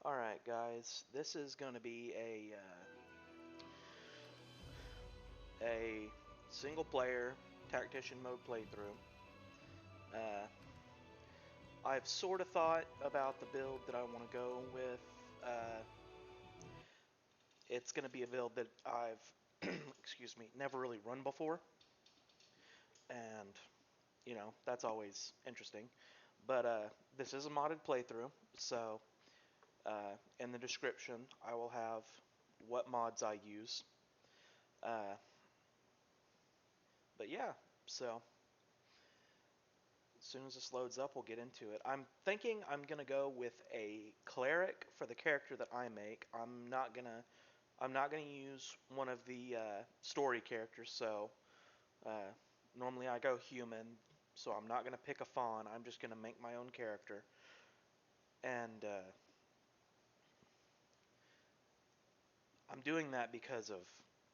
Alright guys, this is going to be a single player tactician mode playthrough. I've sort of thought about the build that I want to go with. It's going to be a build that I've excuse me, never really run before, and that's always interesting. But this is a modded playthrough, so in the description I will have what mods I use. But yeah, so as soon as this loads up, we'll get into it. I'm thinking I'm gonna go with a cleric for the character that I make. I'm not gonna use one of the story characters. So uh, normally I go human, so I'm not gonna pick a fawn. I'm just gonna make my own character, and I'm doing that because of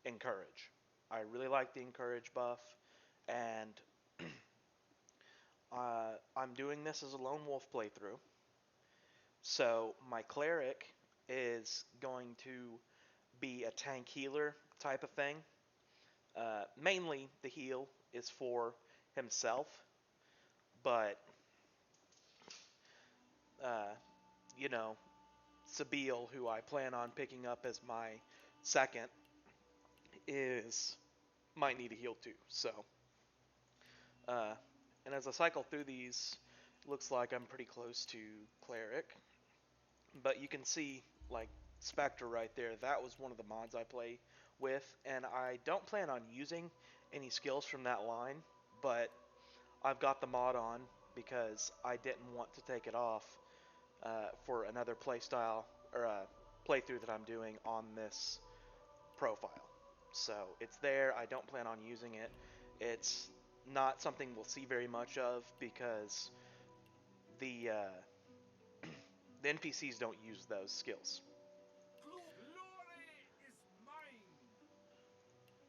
encourage. I really like the encourage buff, and I'm doing this as a lone wolf playthrough. So my cleric is going to be a tank healer type of thing. Mainly the heal is for himself, but uh, you know, Sabil, who I plan on picking up as my second, is might need a heal too. So, uh, and as I cycle through these, it looks like I'm pretty close to cleric. But you can see, like, Spectre right there. That was one of the mods I play with, and I don't plan on using any skills from that line, but I've got the mod on because I didn't want to take it off for another playstyle or playthrough that I'm doing on this profile. So it's there. I don't plan on using it. It's not something we'll see very much of because the the NPCs don't use those skills.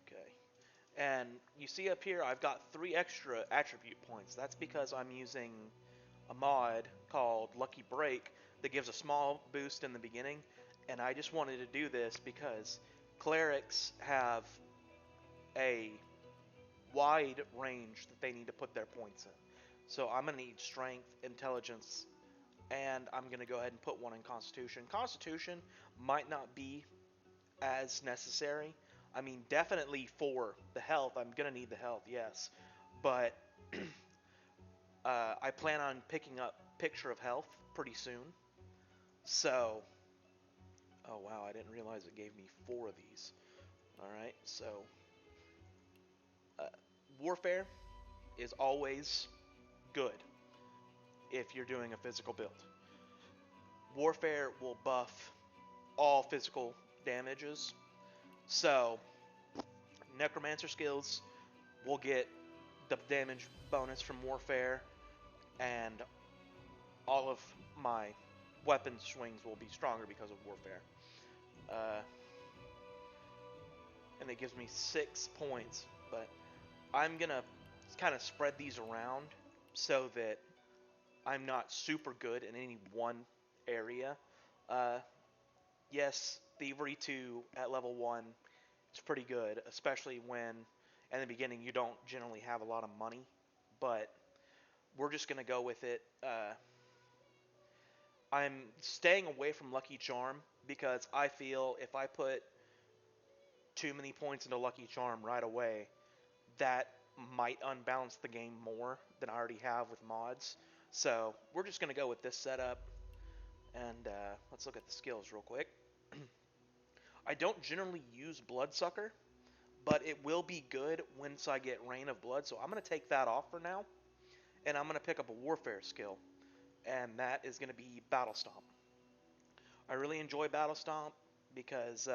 Okay. And you see up here, I've got 3 extra attribute points. That's because I'm using a mod called Lucky Break that gives a small boost in the beginning. And I just wanted to do this because clerics have a wide range that they need to put their points in. So I'm going to need strength, intelligence, and I'm going to go ahead and put one in constitution. Constitution might not be as necessary. I mean, definitely for the health, I'm going to need the health, yes. But I plan on picking up Picture of Health pretty soon. So, oh wow, I didn't realize it gave me 4 of these. Alright, so uh, Warfare is always good if you're doing a physical build. Warfare will buff all physical damages. So, necromancer skills will get the damage bonus from Warfare, and all of my weapon swings will be stronger because of Warfare. And it gives me 6 points, but I'm gonna kind of spread these around so that I'm not super good in any one area. Uh, yes, Thievery 2 at level 1 is pretty good, especially when in the beginning you don't generally have a lot of money, but we're just going to go with it. I'm staying away from Lucky Charm because I feel if I put too many points into Lucky Charm right away, that might unbalance the game more than I already have with mods. So we're just going to go with this setup, and let's look at the skills real quick. I don't generally use Bloodsucker, but it will be good once I get Rain of Blood, so I'm going to take that off for now, and I'm going to pick up a Warfare skill, and that is going to be Battle Stomp. I really enjoy Battle Stomp because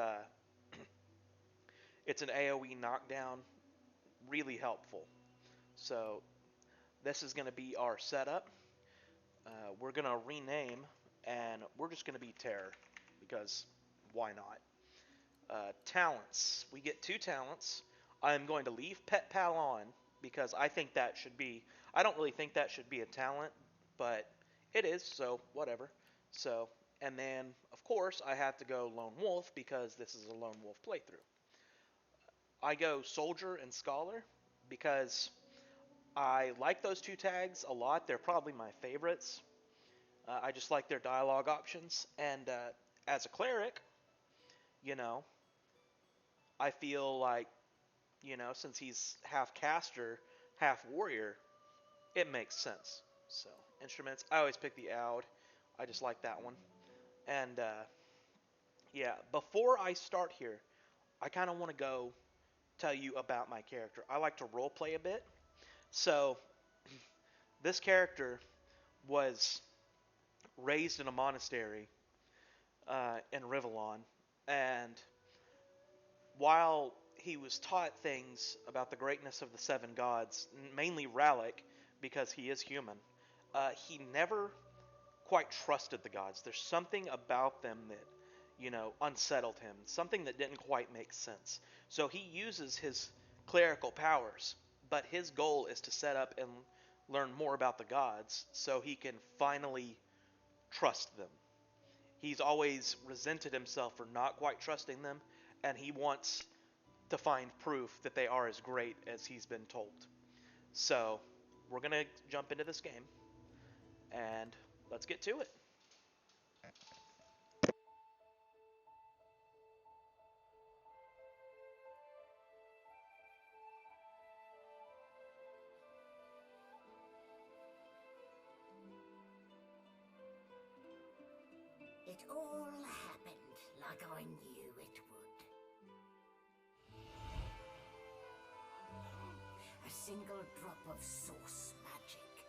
it's an AoE knockdown, really helpful. So this is going to be our setup. We're going to rename, and we're just going to be Terror, because why not? Talents. We get 2 talents. I'm going to leave Pet Pal on because I think that should be... I don't really think that should be a talent, but it is, so whatever. So And then, of course, I have to go lone wolf because this is a lone wolf playthrough. I go soldier and scholar because I like those two tags a lot. They're probably my favorites. I just like their dialogue options. And as a cleric, you know, I feel like, since he's half caster, half warrior, it makes sense. So, instruments, I always pick the Oud. I just like that one. And yeah, before I start here, I kind of want to go tell you about my character. I like to role play a bit. So, this character was raised in a monastery in Rivellon, and while he was taught things about the greatness of the seven gods, mainly Rallic, because he is human, he never quite trusted the gods. There's something about them that, unsettled him, something that didn't quite make sense. So he uses his clerical powers, but his goal is to set up and learn more about the gods so he can finally trust them. He's always resented himself for not quite trusting them, and he wants to find proof that they are as great as he's been told. So, we're going to jump into this game, and let's get to it. It all happened like I knew it would. A single drop of source magic.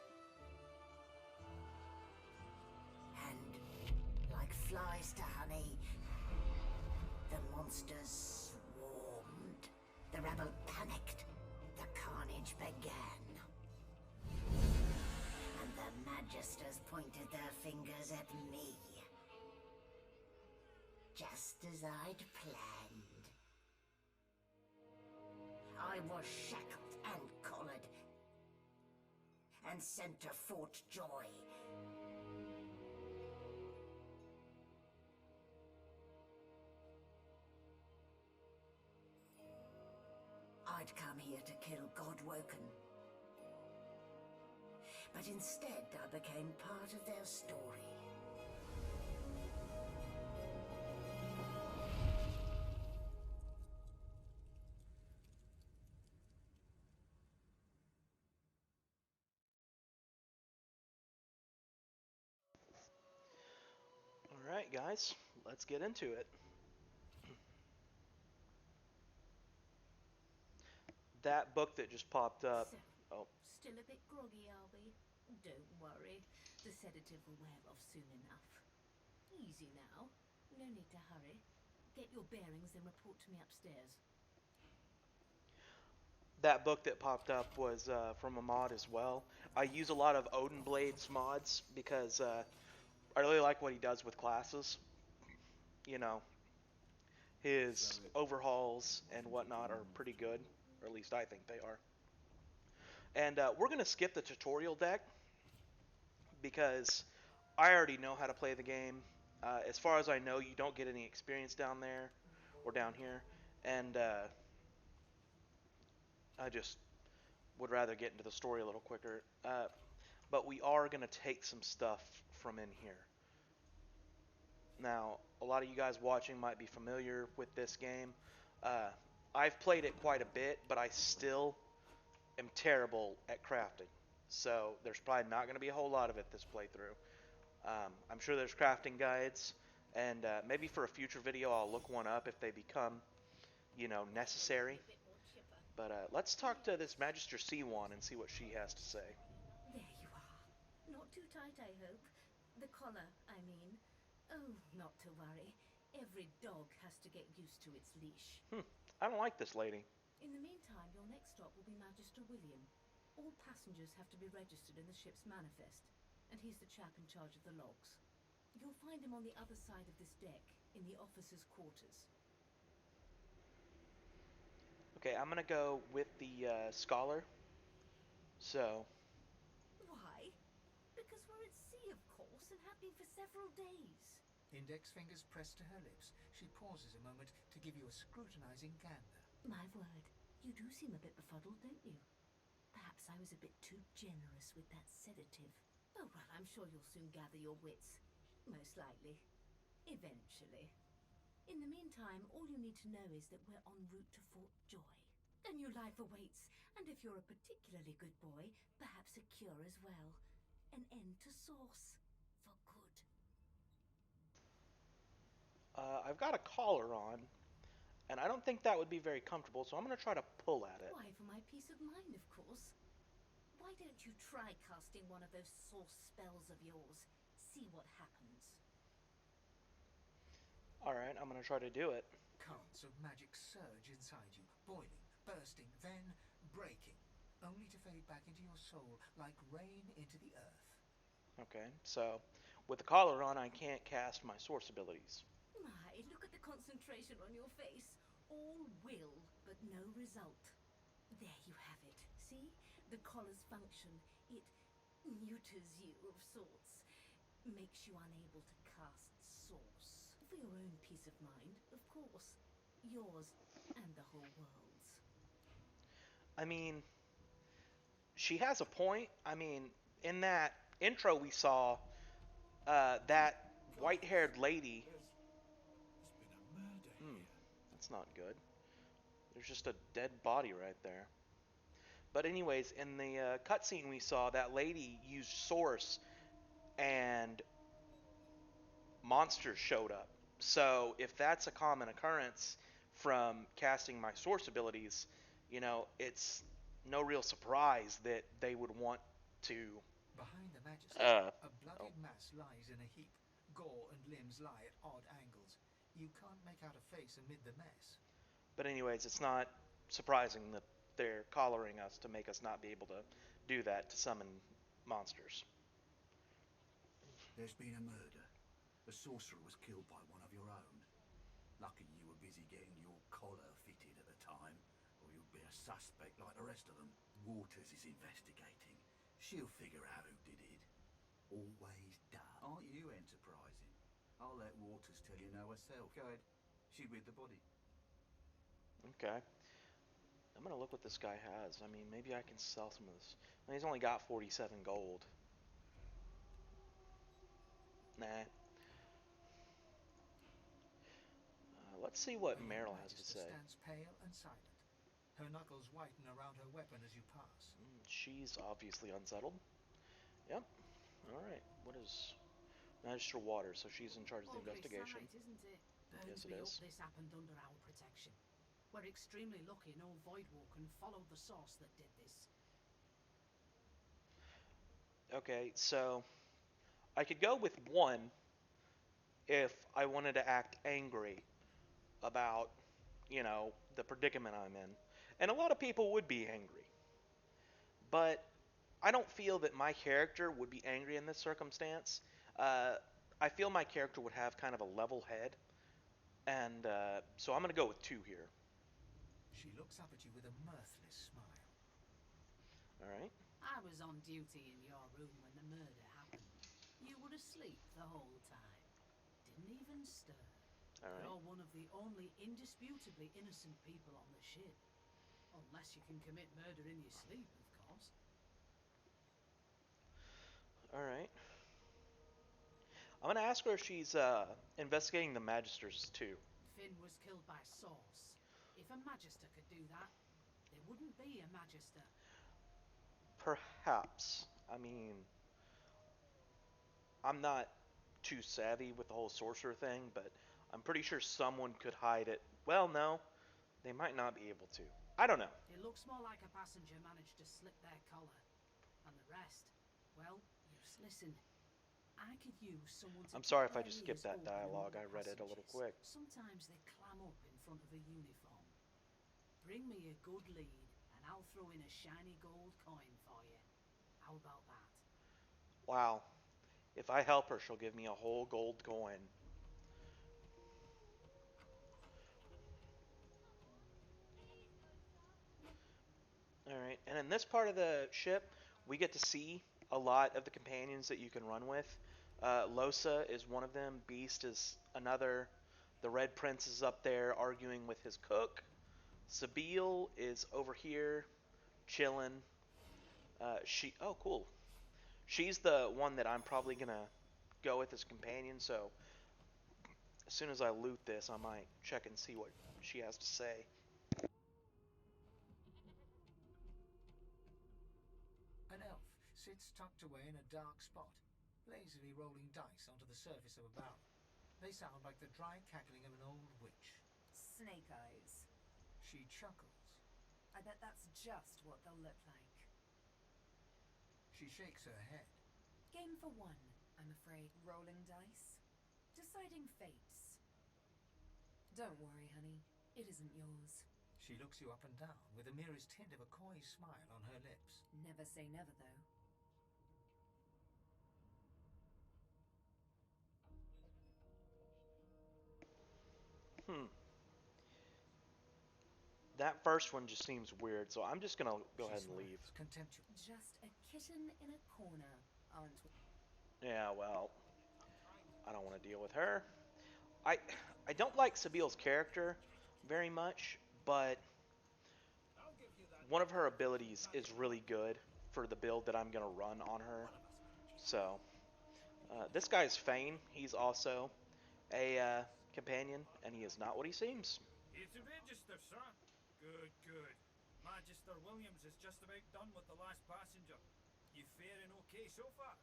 And like flies to honey, the monsters swarmed. The rebel panicked. The carnage began. And the magisters pointed their fingers at me. Just as I'd planned. I was shackled and collared and sent to Fort Joy. I'd come here to kill Godwoken. But instead I became part of their story. Alright, guys, let's get into it. That book that just popped up. So, still a bit groggy, are we? Don't worry. The sedative will wear off soon enough. Easy now. No need to hurry. Get your bearings and report to me upstairs. That book that popped up was from a mod as well. I use a lot of Odinblades mods because I really like what he does with classes. You know, his overhauls and whatnot are pretty good, or at least I think they are. And we're going to skip the tutorial deck because I already know how to play the game. As far as I know, you don't get any experience down there or down here, and I just would rather get into the story a little quicker. But we are going to take some stuff from in here. Now, a lot of you guys watching might be familiar with this game. I've played it quite a bit, but I still am terrible at crafting. So there's probably not going to be a whole lot of it this playthrough. I'm sure there's crafting guides, and maybe for a future video I'll look one up if they become, necessary. But let's talk to this Magister C1 and see what she has to say. There you are. Not too tight, I hope. The collar, I mean. Oh, not to worry. Every dog has to get used to its leash. I don't like this lady. In the meantime, your next stop will be Magister William. All passengers have to be registered in the ship's manifest, and he's the chap in charge of the logs. You'll find him on the other side of this deck, in the officers' quarters. Okay, I'm going to go with the scholar. So, Why? Because we're at sea, of course, and have been for several days. Index fingers pressed to her lips, she pauses a moment to give you a scrutinizing gander. My word, you do seem a bit befuddled, don't you? Perhaps I was a bit too generous with that sedative. Oh, well, I'm sure you'll soon gather your wits. Most likely. Eventually. In the meantime, all you need to know is that we're en route to Fort Joy. A new life awaits, and if you're a particularly good boy, perhaps a cure as well. An end to Source. For good. I've got a collar on, and I don't think that would be very comfortable, so I'm going to try to pull at it. Why, for my peace of mind, of course. Why don't you try casting one of those Source spells of yours? See what happens. Alright, I'm going to try to do it. Currents of magic surge inside you, boiling, bursting, then breaking, only to fade back into your soul like rain into the earth. Okay, so with the collar on, I can't cast my source abilities. My, look at the concentration on your face. All will, but no result. There you have it. See? The collar's function. It neuters you of sorts. Makes you unable to cast Source. For your own peace of mind, of course. Yours and the whole world's. I mean, she has a point. I mean, in that intro we saw, that white-haired lady. There's been a murder here. That's not good. There's just a dead body right there. But anyways, in the cutscene we saw, that lady used source, and monsters showed up. So if that's a common occurrence from casting my source abilities, it's no real surprise that they would want to. Behind the Majesty, Uh, a bloodied mass lies in a heap. Gore and limbs lie at odd angles. You can't make out a face amid the mess. But anyways, it's not surprising that they're collaring us to make us not be able to do that to summon monsters. There's been a murder. A sorcerer was killed by one of your own. Lucky you were busy getting your collar fitted at the time, or you'd be a suspect like the rest of them. Waters is investigating. She'll figure out who did it. Always does. Aren't you enterprising? I'll let Waters tell you no herself. Go ahead. She with the body. Okay. I'm gonna look what this guy has. I mean, maybe I can sell some of this. Well, he's only got 47 gold. Nah. Let's see what A young Meryl has to Magister say. stands pale and silent. Her knuckles whiten around her weapon as you pass. She's obviously unsettled. Yep. Alright. What is Magister Water? So she's in charge of the investigation. Sight, isn't it? Yes, Burns it me is. up this happened under our protection. We're extremely lucky no Voidwalker followed the source that did this. Okay, so I could go with one if I wanted to act angry about, the predicament I'm in. And a lot of people would be angry. But I don't feel that my character would be angry in this circumstance. I feel my character would have kind of a level head. And so I'm going to go with 2 here. She looks up at you with a mirthless smile. Alright. I was on duty in your room when the murder happened. You were asleep the whole time. Didn't even stir. Alright. You're one of the only indisputably innocent people on the ship. Unless you can commit murder in your sleep, of course. Alright. I'm going to ask her if she's investigating the Magisters too. Finn was killed by Source. If a Magister could do that, there wouldn't be a Magister. Perhaps. I mean, I'm not too savvy with the whole sorcerer thing, but I'm pretty sure someone could hide it. Well, no, they might not be able to. I don't know. It looks more like a passenger managed to slip their collar. And the rest, well, just listen. I could use someone to I'm sorry keep if I their just ears skipped that open dialogue. among I read it a little passengers. quick. Sometimes they clam up in front of a uniform. Bring me a good lead, and I'll throw in a shiny gold coin for you. How about that? Wow. If I help her, she'll give me a whole gold coin. Alright, and in this part of the ship, we get to see a lot of the companions that you can run with. Losa is one of them. Beast is another. The Red Prince is up there arguing with his cook. Sabine is over here chilling. Oh, cool. She's the one that I'm probably gonna go with as companion. So as soon as I loot this, I might check and see what she has to say. An elf sits tucked away in a dark spot, lazily rolling dice onto the surface of a barrel. They sound like the dry cackling of an old witch. Snake eyes. She chuckles. I bet that's just what they'll look like. She shakes her head. Game for one, I'm afraid. Rolling dice. Deciding fates. Don't worry, honey. It isn't yours. She looks you up and down with the merest hint of a coy smile on her lips. Never say never, though. That first one just seems weird, so I'm just gonna go ahead and leave. Contemptuous. Just a kitten in a corner, aren't we? Yeah, well, I don't want to deal with her. I don't like Sabile's character very much, but one of her abilities is really good for the build that I'm going to run on her. So, this guy's Fane. He's also a companion, and he is not what he seems. Here to register, sir. Good, good. Magister Williams is just about done with the last passenger. You faring okay so far?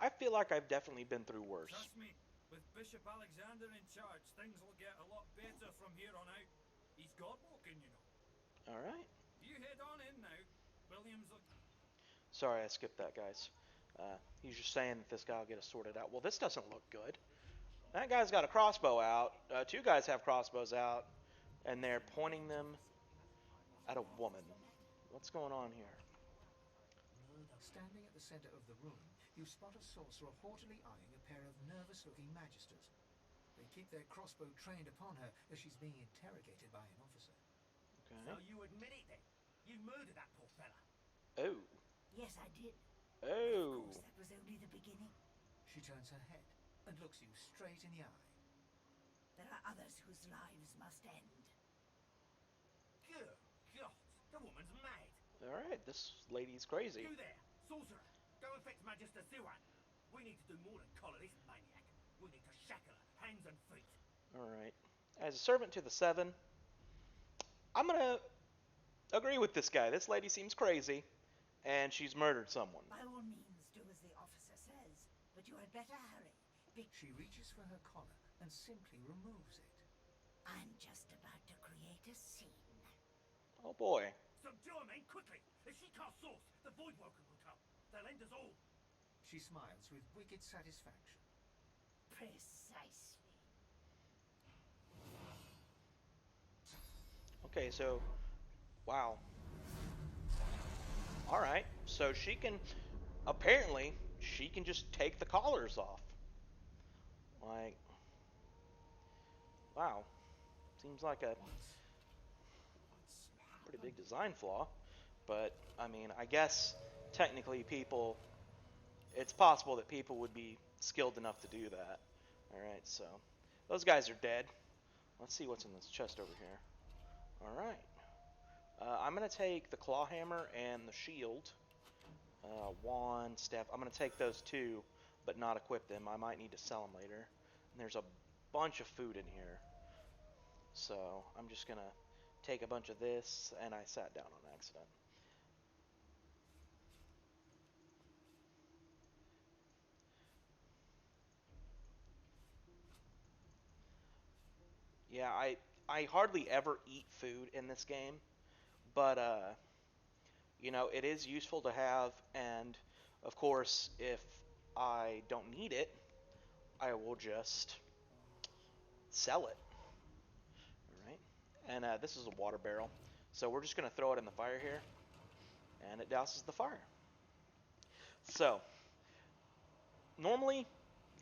I feel like I've definitely been through worse. Trust me, with Bishop Alexander in charge, things will get a lot better from here on out. He's God-woken, you know. Alright. You head on in now. Williams will... Sorry, I skipped that, guys. He's just saying that this guy will get us sorted out. Well, this doesn't look good. That guy's got a crossbow out. Two guys have crossbows out, and they're pointing them at a woman. What's going on here? Standing at the center of the room, you spot a sorcerer haughtily eyeing a pair of nervous-looking magisters. They keep their crossbow trained upon her as she's being interrogated by an officer. Okay. So you admit it then? You murdered that poor fella? Oh. Yes, I did. Oh. Of course, that was only the beginning. She turns her head and looks you straight in the eye. There are others whose lives must end. Good God, the woman's mad. Alright, this lady's crazy. You there, sorcerer, go and fetch Magister Ziwan. We need to do more than collar this maniac. We need to shackle her, hands and feet. Alright. As a servant to the Seven, I'm gonna agree with this guy. This lady seems crazy, and she's murdered someone. By all means, do as the officer says, but you had better hurry. She reaches for her collar and simply removes it. I'm just about to create a scene. Oh boy. Subdue her, men, quickly. If she casts source, the Voidwoken will come. They'll end us all. She smiles with wicked satisfaction. Precisely. Okay, so, wow. Alright, so she can, apparently, she can just take the collars off. Like, wow. Seems like a pretty big design flaw. But, I mean, I guess, technically people, it's possible that people would be skilled enough to do that. Alright, so, those guys are dead. Let's see what's in this chest over here. Alright. I'm going to take the claw hammer and the shield. Wand, staff. I'm going to take those two, but not equip them. I might need to sell them later. And there's a bunch of food in here. So I'm just going to take a bunch of this, and I sat down on accident. Yeah, I hardly ever eat food in this game, but you know, it is useful to have, and of course, if I don't need it, I will just sell it. Alright, and this is a water barrel, so we're just going to throw it in the fire here, and it douses the fire. So, normally,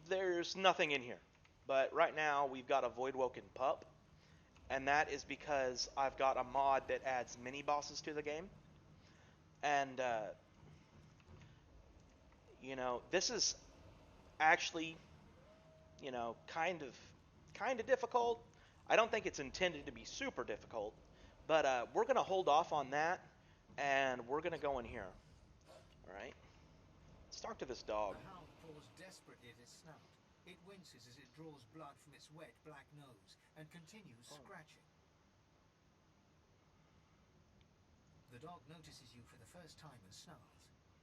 there's nothing in here, but right now, we've got a Voidwoken pup, and that is because I've got a mod that adds mini-bosses to the game, and, this is actually, kind of difficult. I don't think it's intended to be super difficult, but we're gonna hold off on that, and we're gonna go in here. All right. Let's talk to this dog. The hound paws desperately at its snout. It winces as it draws blood from its wet black nose and continues scratching. The dog notices you for the first time and snarls,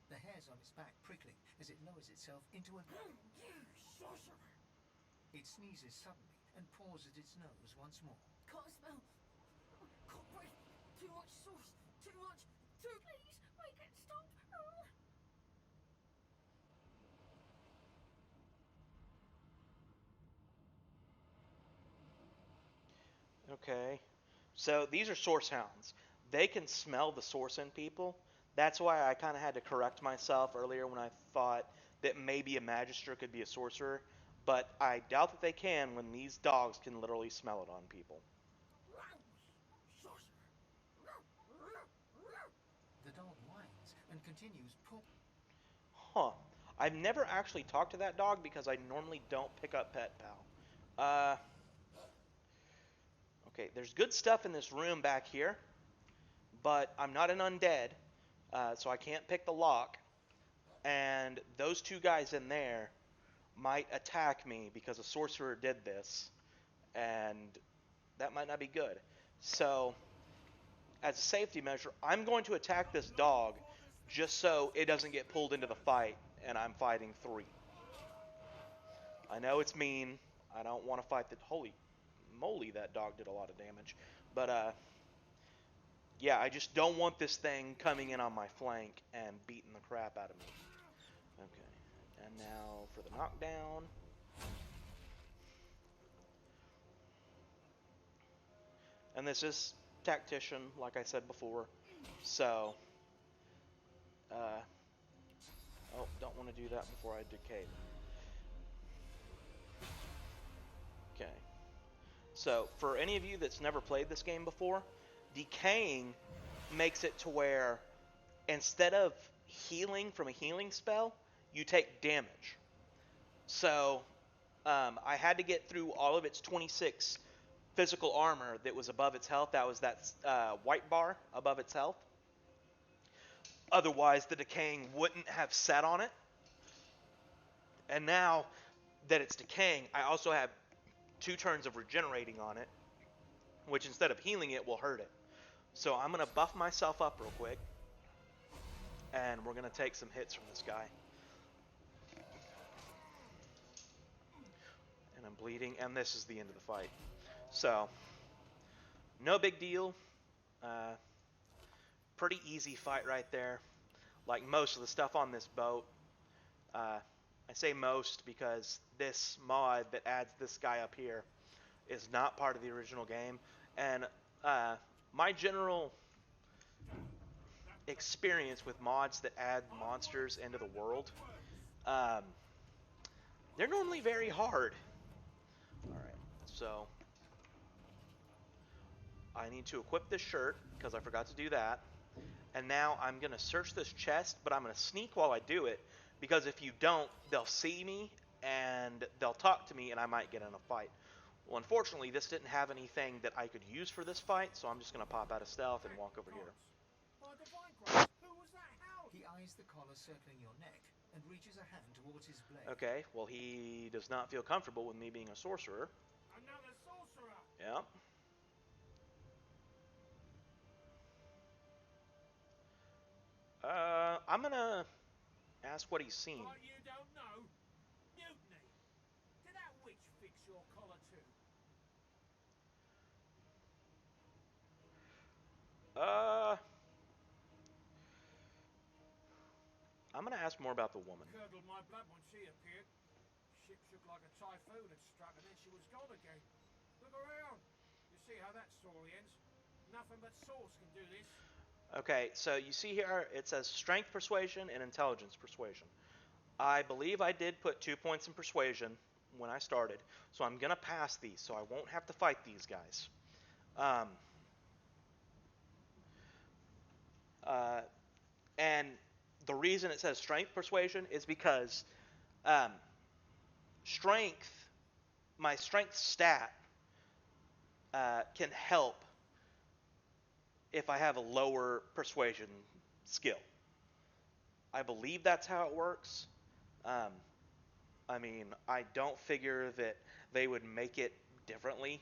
the hairs on its back prickling as it lowers itself into a... It sneezes suddenly and paws at its nose once more. Can't smell. Can't breathe. Too much sauce. Too much. Too. Please make it stop. Okay. So these are source hounds. They can smell the source in people. That's why I kind of had to correct myself earlier when I thought that maybe a magister could be a sorcerer, but I doubt that they can when these dogs can literally smell it on people. The dog whines and continues Huh. I've never actually talked to that dog because I normally don't pick up Pet Pal. Okay, there's good stuff in this room back here, but I'm not an undead, so I can't pick the lock. And those two guys in there might attack me because a sorcerer did this, and that might not be good. So, as a safety measure, I'm going to attack this dog just so it doesn't get pulled into the fight and I'm fighting 3. I know it's mean. I don't want to fight the... Holy moly, that dog did a lot of damage. But, yeah, I just don't want this thing coming in on my flank and beating the crap out of me. Okay, and now for the knockdown. And this is tactician, like I said before. So, oh, don't want to do that before I decay. Okay. So, for any of you that's never played this game before, decaying makes it to where instead of healing from a healing spell, you take damage. So, I had to get through all of its 26 physical armor that was above its health. That was that white bar above its health. Otherwise, the decaying wouldn't have set on it. And now that it's decaying, I also have 2 turns of regenerating on it, which instead of healing it will hurt it. So I'm going to buff myself up real quick, and we're going to take some hits from this guy. And I'm bleeding, and this is the end of the fight. So, no big deal. Pretty easy fight right there. Like most of the stuff on this boat. I say most because this mod that adds this guy up here is not part of the original game. And my general experience with mods that add monsters into the world, they're normally very hard. Alright, so I need to equip this shirt because I forgot to do that. And now I'm going to search this chest, but I'm going to sneak while I do it, because if you don't, they'll see me and they'll talk to me and I might get in a fight. Well, unfortunately, this didn't have anything that I could use for this fight, so I'm just going to pop out of stealth and walk over here. He eyes the collar circling your neck and reaches a hand towards his blade. Okay, well, he does not feel comfortable with me being a sorcerer. Another sorcerer! Yep. I'm going to ask what he's seen. Like you don't know? Mutiny! Did that witch fix your collar too? I'm going to ask more about the woman. Curdled my blood when she appeared. Ship shook like a typhoon had struck and then she was gone again. Look around. You see how that story ends? Nothing but sauce can do this. Okay, so you see here it says strength persuasion and intelligence persuasion. I believe I did put 2 points in persuasion when I started, so I'm going to pass these so I won't have to fight these guys. And the reason it says strength persuasion is because um, strength, my strength stat can help if I have a lower persuasion skill. I believe that's how it works. I mean, I don't figure that they would make it differently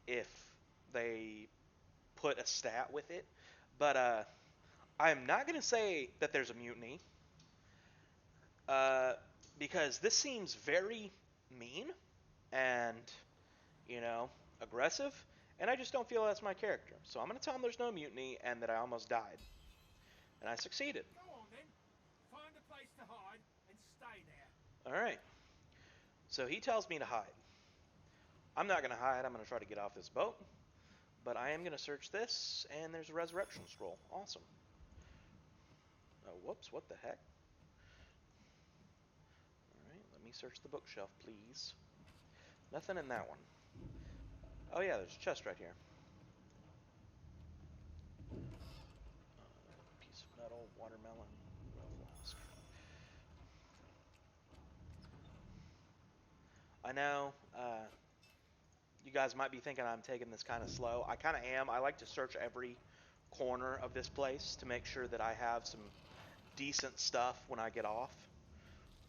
if they put a stat with it. But I'm not going to say that there's a mutiny because this seems very mean and, you know, aggressive. And I just don't feel that's my character. So I'm going to tell him there's no mutiny and that I almost died. And I succeeded. Go on then. Find a place to hide and stay there. Alright. So he tells me to hide. I'm not going to hide. I'm going to try to get off this boat. But I am going to search this, and there's a resurrection scroll. Awesome. Oh, whoops. What the heck? Alright, let me search the bookshelf, please. Nothing in that one. Oh yeah, there's a chest right here. Piece of metal, watermelon, flask. I know, you guys might be thinking I'm taking this kind of slow. I kind of am. I like to search every corner of this place to make sure that I have some decent stuff when I get off.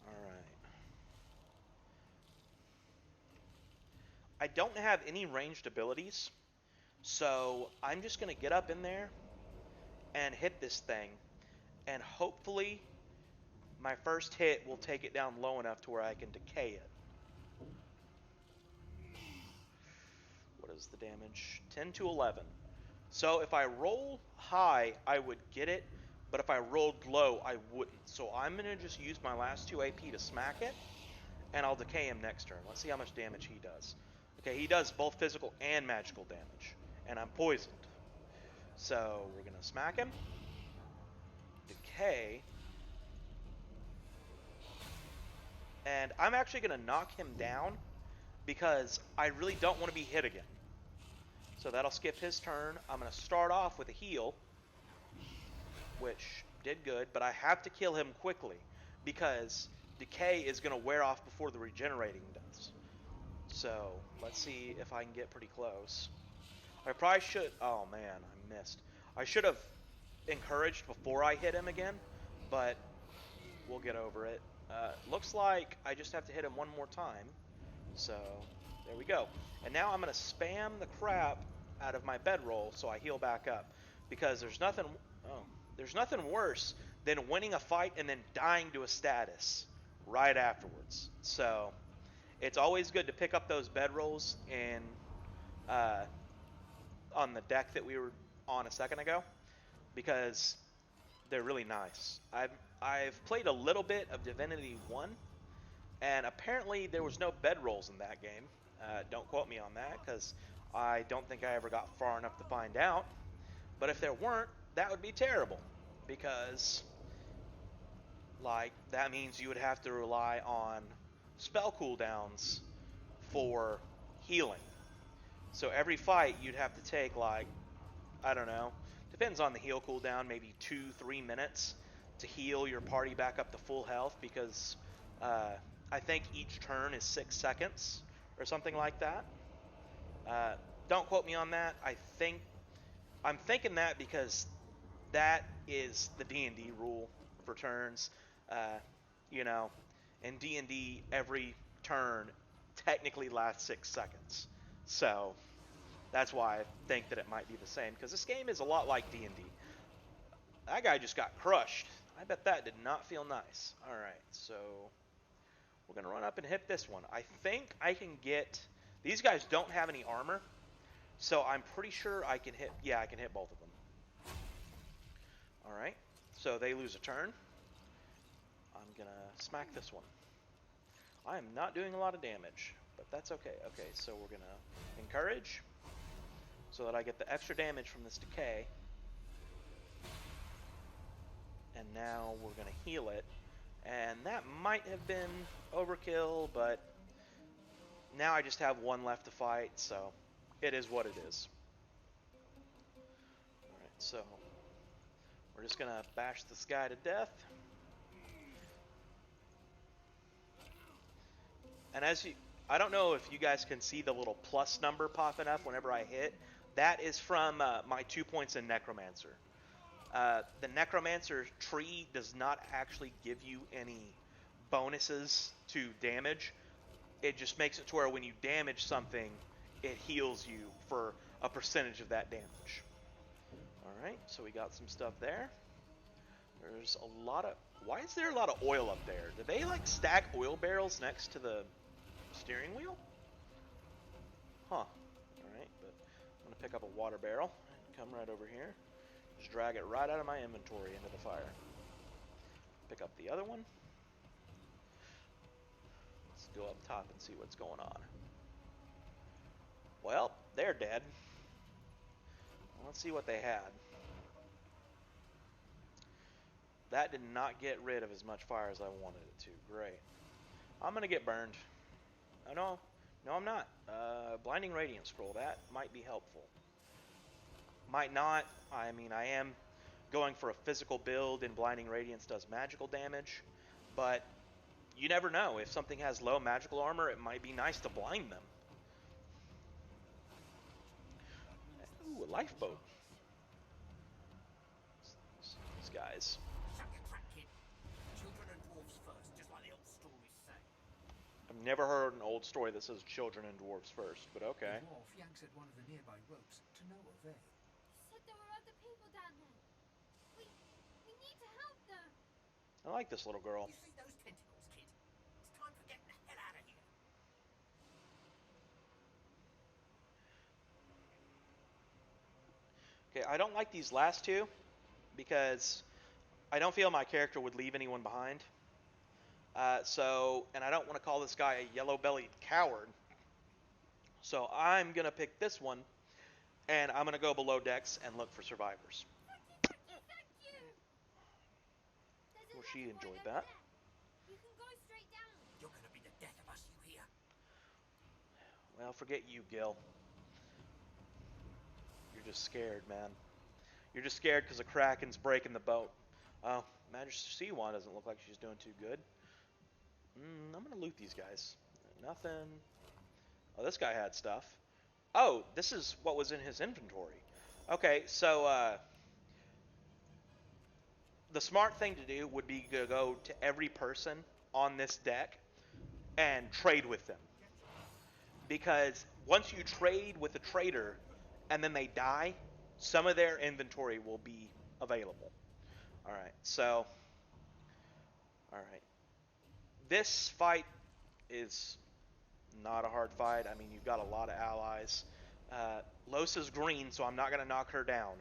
Alright. I don't have any ranged abilities, so I'm just going to get up in there and hit this thing, and hopefully my first hit will take it down low enough to where I can decay it. What is the damage? 10 to 11. So if I roll high, I would get it, but if I rolled low, I wouldn't. So I'm going to just use my last 2 AP to smack it, and I'll decay him next turn. Let's see how much damage he does. Okay, he does both physical and magical damage, and I'm poisoned. So we're going to smack him, decay, and I'm actually going to knock him down because I really don't want to be hit again. So that'll skip his turn. I'm going to start off with a heal, which did good, but I have to kill him quickly because decay is going to wear off before the regenerating does. So let's see if I can get pretty close. I probably should... Oh man, I missed. I should have encouraged before I hit him again, but we'll get over it. Looks like I just have to hit him one more time. So there we go. And now I'm going to spam the crap out of my bedroll so I heal back up. Because there's nothing worse than winning a fight and then dying to a status right afterwards. So it's always good to pick up those bedrolls in on the deck that we were on a second ago, because they're really nice. I've played a little bit of Divinity 1, and apparently there was no bedrolls in that game. Don't quote me on that, because I don't think I ever got far enough to find out. But if there weren't, that would be terrible, because like that means you would have to rely on spell cooldowns for healing. So every fight you'd have to take, like, I don't know, depends on the heal cooldown, maybe 2-3 minutes to heal your party back up to full health, because I think each turn is 6 seconds or something like that. Don't quote me on that. I'm thinking that because that is the D&D rule for turns. You know, in D&D, every turn technically lasts 6 seconds. So that's why I think that it might be the same, because this game is a lot like D&D. That guy just got crushed. I bet that did not feel nice. Alright, so we're going to run up and hit this one. I think I can get... These guys don't have any armor, so I'm pretty sure I can hit... Yeah, I can hit both of them. Alright, so they lose a turn. I'm going to smack this one. I am not doing a lot of damage, but that's okay. Okay, so we're going to encourage so that I get the extra damage from this decay. And now we're going to heal it. And that might have been overkill, but now I just have one left to fight, so it is what it is. Alright, so We're just gonna bash this guy to death. And I don't know if you guys can see the little plus number popping up whenever I hit. That is from my 2 points in necromancer. The necromancer tree does not actually give you any bonuses to damage. It just makes it to where when you damage something, it heals you for a percentage of that damage. Alright, so we got some stuff there. There's a lot of... Why is there a lot of oil up there? Do they, like, stack oil barrels next to the steering wheel? Huh. Alright, but I'm going to pick up a water barrel and come right over here. Just drag it right out of my inventory into the fire. Pick up the other one. Let's go up top and see what's going on. Well, they're dead. Let's see what they had. That did not get rid of as much fire as I wanted it to. Great. I'm going to get burned. Oh, no. No, I'm not. Blinding Radiant Scroll. That might be helpful. Might not. I mean, I am going for a physical build, and Blinding Radiance does magical damage. But you never know. If something has low magical armor, it might be nice to blind them. Ooh, a lifeboat. These guys. Shut your trap, kid. Children and dwarves first, just like the old stories say. I've never heard an old story that says children and dwarves first, but okay. The dwarf yanks at one of the nearby ropes to no avail. Said there were other people down there. We need to help them. I like this little girl. You see those tentacles, kid? It's time for getting the hell out of here. Okay, I don't like these last two because I don't feel my character would leave anyone behind. And I don't want to call this guy a yellow-bellied coward. So I'm going to pick this one, and I'm going to go below decks and look for survivors. Thank you. Well, she enjoyed that. You can go straight down. You're gonna be the death of us, you hear? Well, forget you, Gil. You're just scared, man. You're just scared because the Kraken's breaking the boat. Oh, Magister Seawan doesn't look like she's doing too good. I'm going to loot these guys. Nothing. Oh, this guy had stuff. Oh, this is what was in his inventory. Okay, so the smart thing to do would be to go to every person on this deck and trade with them. Because once you trade with a trader and then they die, some of their inventory will be available. Alright, so... Alright. This fight is not a hard fight. I mean, you've got a lot of allies. Losa's green, so I'm not going to knock her down.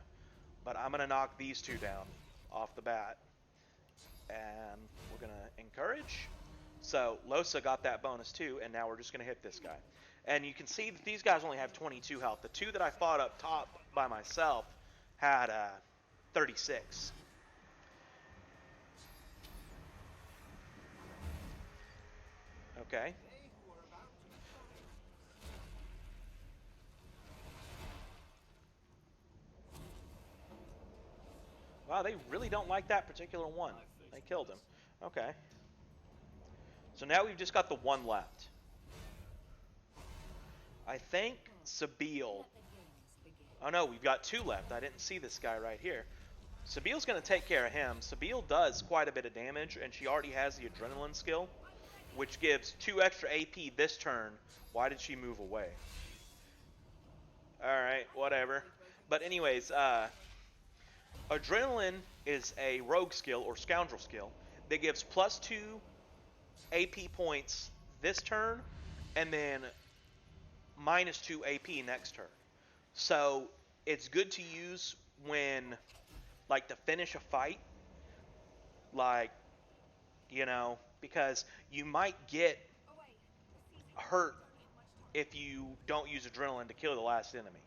But I'm going to knock these two down off the bat. And we're going to encourage. So Losa got that bonus too, and now we're just going to hit this guy. And you can see that these guys only have 22 health. The two that I fought up top by myself had 36. Okay. Wow, they really don't like that particular one. They killed him. Okay. So now we've just got the one left. I think Sabil... Oh no, we've got two left. I didn't see this guy right here. Sabil's going to take care of him. Sabil does quite a bit of damage, and she already has the adrenaline skill, which gives 2 extra AP this turn. Why did she move away? Alright, whatever. But anyways, adrenaline is a rogue skill or scoundrel skill that gives +2 AP points this turn, and then -2 AP next turn. So it's good to use when, like, to finish a fight, like, you know, because you might get hurt if you don't use adrenaline to kill the last enemy.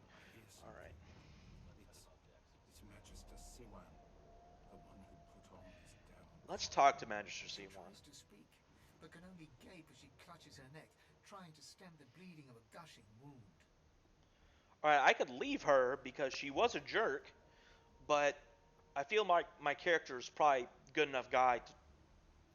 All right. It's Magister Seawan, the one who put on this damn... Let's talk to Magister Seawan. Tries to speak, but can only gape as she clutches her neck, trying to stem the bleeding of a gushing wound. All right, I could leave her because she was a jerk, but I feel like my character is probably good enough guy to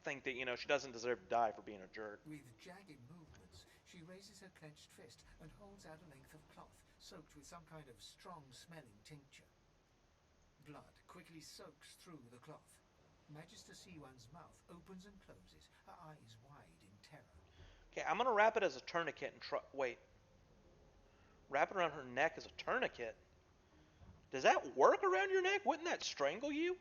think that, you know, she doesn't deserve to die for being a jerk. With jagged movements, she raises her clenched fist and holds out a length of cloth soaked with some kind of strong-smelling tincture. Blood quickly soaks through the cloth. Magister C1's mouth opens and closes, her eyes wide in terror. Okay, I'm gonna wrap it as a tourniquet and wait. Wrap it around her neck as a tourniquet? Does that work around your neck? Wouldn't that strangle you?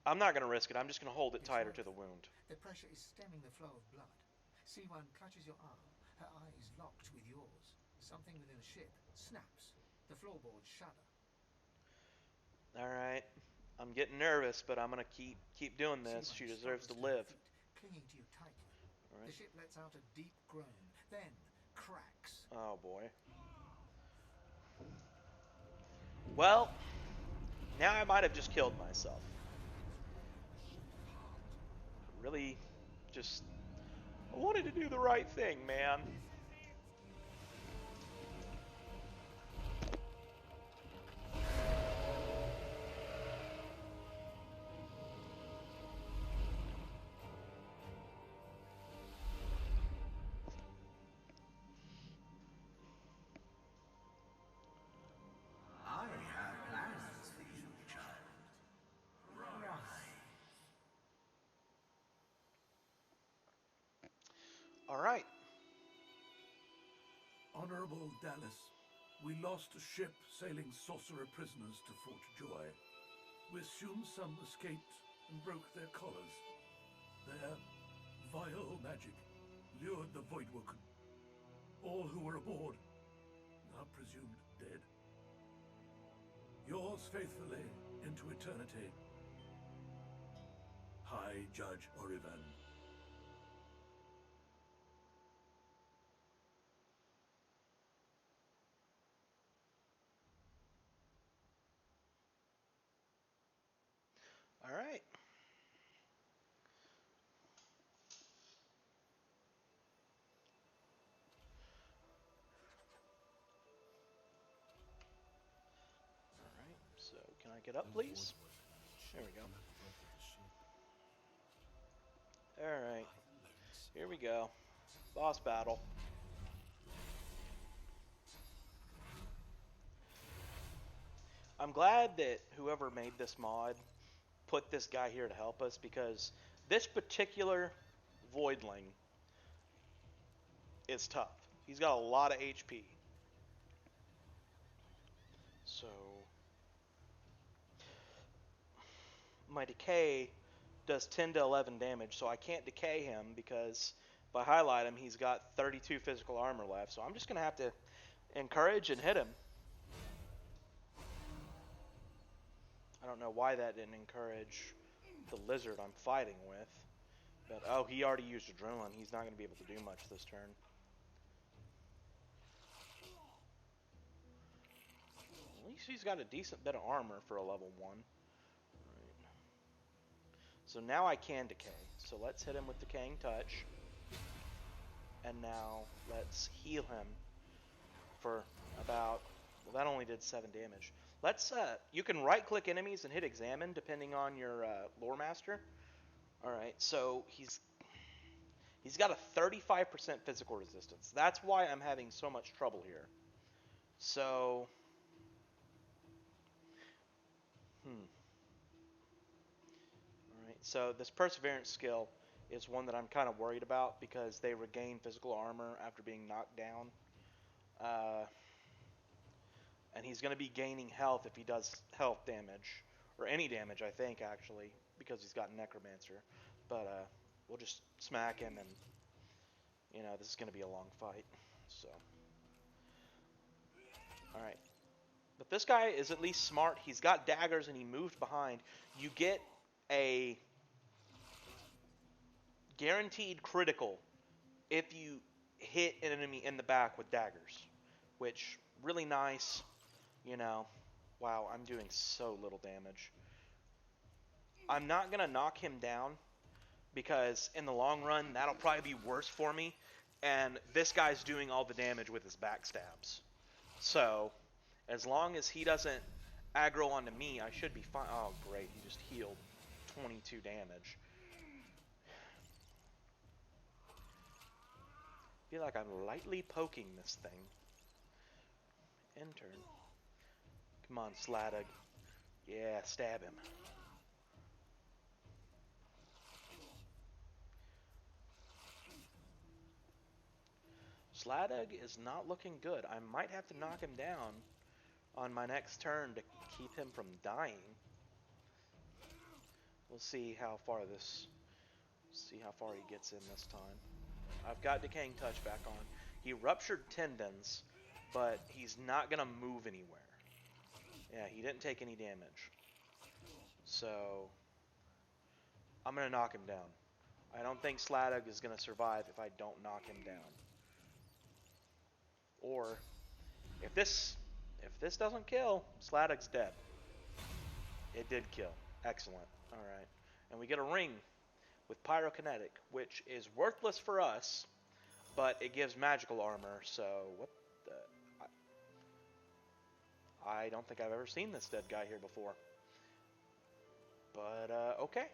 I'm not gonna risk it. I'm just gonna hold it tighter to the wound. The pressure is stemming the flow of blood. C1 clutches your arm, her eyes locked with yours. Something within the ship snaps. The floorboards shudder. Alright. I'm getting nervous, but I'm gonna keep doing this. She deserves to live. Clinging to you tightly. All right. The ship lets out a deep groan, then cracks. Oh boy. Well, now I might have just killed myself. Really, just I wanted to do the right thing, man. I have plans for you, child. Rise. All right. Honorable Dallas, we lost a ship sailing sorcerer prisoners to Fort Joy. We assume some escaped and broke their collars. Their vile magic lured the Voidwoken. All who were aboard are presumed dead. Yours faithfully into eternity, High Judge Orivan. All right. All right. So, can I get up, please? There we go. All right. Here we go. Boss battle. I'm glad that whoever made this mod put this guy here to help us, because this particular voidling is tough. He's got a lot of HP. So my decay does 10 to 11 damage, so I can't decay him because if I highlight him, he's got 32 physical armor left. So I'm just going to have to encourage and hit him. I don't know why that didn't encourage the lizard I'm fighting with. But, oh, he already used adrenaline. He's not going to be able to do much this turn. At least he's got a decent bit of armor for a level 1. Right. So now I can decay. So let's hit him with Decaying Touch. And now let's heal him for about... Well, that only did 7 damage. Let's, you can right-click enemies and hit Examine depending on your Lore Master. Alright, so he's got a 35% physical resistance. That's why I'm having so much trouble here. So... Alright, so this Perseverance skill is one that I'm kind of worried about because they regain physical armor after being knocked down. And he's going to be gaining health if he does health damage. Or any damage, I think, actually, because he's got necromancer. But we'll just smack him, and, you know, this is going to be a long fight. So, alright. But this guy is at least smart. He's got daggers, and he moved behind. You get a guaranteed critical if you hit an enemy in the back with daggers. Which, really nice. You know, wow, I'm doing so little damage. I'm not going to knock him down because in the long run, that'll probably be worse for me. And this guy's doing all the damage with his backstabs. So, as long as he doesn't aggro onto me, I should be fine. Oh, great. He just healed 22 damage. I feel like I'm lightly poking this thing. Intern. Come on, Slatug. Yeah, stab him. Slatug is not looking good. I might have to knock him down on my next turn to keep him from dying. We'll see how far he gets in this time. I've got Decaying Touch back on. He ruptured tendons, but he's not going to move anywhere. Yeah, he didn't take any damage. So, I'm going to knock him down. I don't think Slatug is going to survive if I don't knock him down. Or, if this doesn't kill, Slatug's dead. It did kill. Excellent. Alright. And we get a ring with pyrokinetic, which is worthless for us, but it gives magical armor, so what the... I don't think I've ever seen this dead guy here before. But, okay.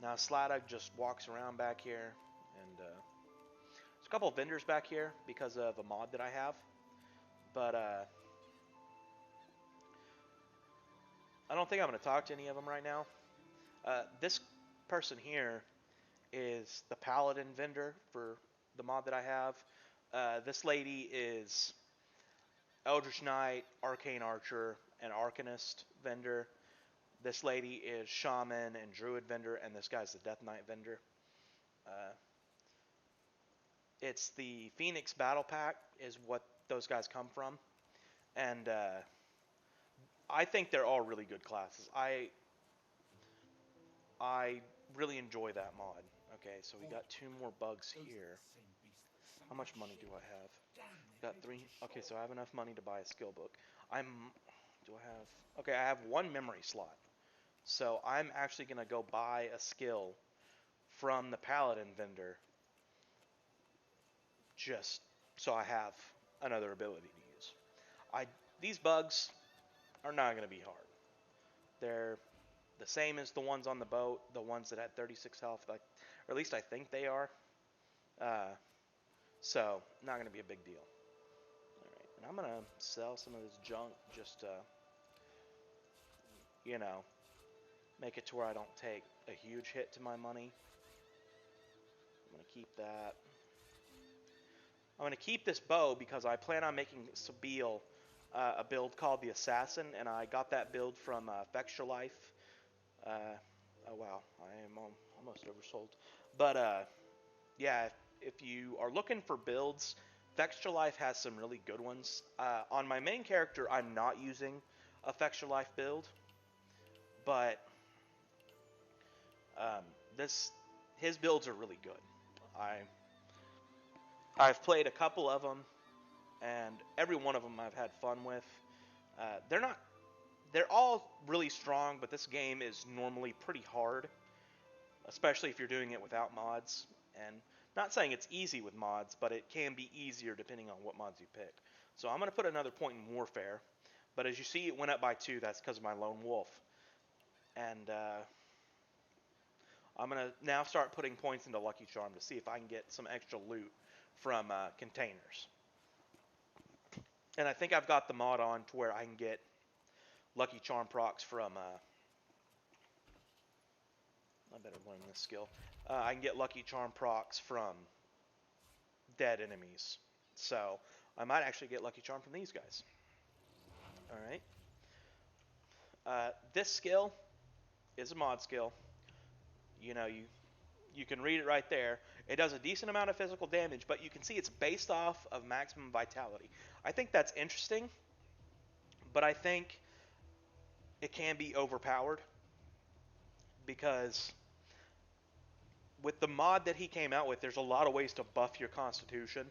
Now Slatug just walks around back here, and there's a couple of vendors back here because of a mod that I have. But, I don't think I'm going to talk to any of them right now. This person here is the paladin vendor for the mod that I have. This lady is Eldritch Knight, Arcane Archer, and Arcanist vendor. This lady is Shaman and Druid vendor, and this guy's the Death Knight vendor. It's the feenex Battle Pack is what those guys come from. And I think they're all really good classes. I really enjoy that mod. Okay, so we got 2 more bugs here. How much money do I have? Got 3. Okay, so I have enough money to buy a skill book. Okay, I have 1 memory slot. So I'm actually going to go buy a skill from the paladin vendor just so I have another ability to use. These bugs are not going to be hard. They're the same as the ones on the boat, the ones that had 36 health, or at least I think they are. So, not going to be a big deal. Alright, and I'm going to sell some of this junk just to, make it to where I don't take a huge hit to my money. I'm going to keep that. I'm going to keep this bow because I plan on making Sabeel a build called the Assassin, and I got that build from Fextra Life. Oh wow, I am almost oversold. But yeah, if you are looking for builds, Fextra Life has some really good ones. On my main character, I'm not using a Fextra Life build, but his builds are really good. I've played a couple of them, and every one of them I've had fun with. They're all really strong, but this game is normally pretty hard, especially if you're doing it without mods. And not saying it's easy with mods, but it can be easier depending on what mods you pick. So I'm going to put another point in Warfare, but as you see it went up by 2, that's because of my Lone Wolf. And I'm going to now start putting points into Lucky Charm to see if I can get some extra loot from containers. And I think I've got the mod on to where I can get Lucky Charm procs from, I better learn this skill. I can get Lucky Charm procs from dead enemies. So, I might actually get Lucky Charm from these guys. Alright. This skill is a mod skill. You can read it right there. It does a decent amount of physical damage, but you can see it's based off of maximum vitality. I think that's interesting, but I think it can be overpowered because with the mod that he came out with, there's a lot of ways to buff your constitution,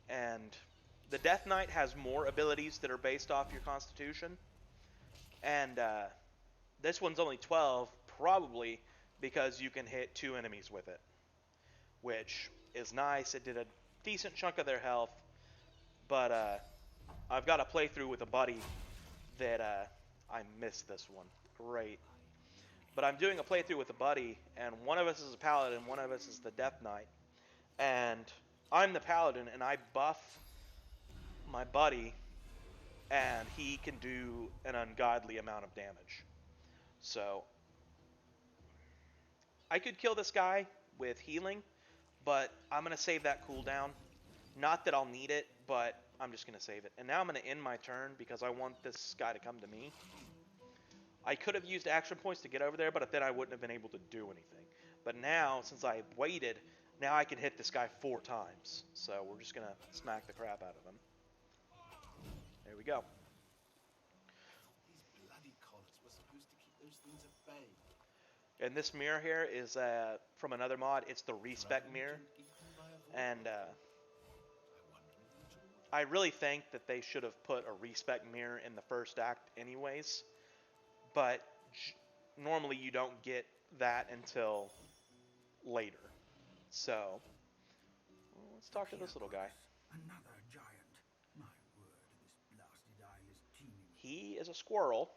and the Death Knight has more abilities that are based off your constitution, and this one's only 12, probably because you can hit 2 enemies with it, which is nice. It did a decent chunk of their health, but I've got a playthrough with a buddy that I missed this one. Great. But I'm doing a playthrough with a buddy, and one of us is a paladin, one of us is the Death Knight. And I'm the paladin, and I buff my buddy, and he can do an ungodly amount of damage. So I could kill this guy with healing, but I'm going to save that cooldown. Not that I'll need it, but I'm just going to save it. And now I'm going to end my turn because I want this guy to come to me. I could have used action points to get over there, but then I wouldn't have been able to do anything. But now, since I waited, now I can hit this guy 4 times. So we're just going to smack the crap out of him. There we go. These bloody collars were supposed to keep those things at bay. And this mirror here is from another mod. It's the respec mirror. And I really think that they should have put a respec mirror in the first act anyways. But normally you don't get that until later. So, let's talk to this little guy. Another giant. My word, this blasted isle is teeming. He is a squirrel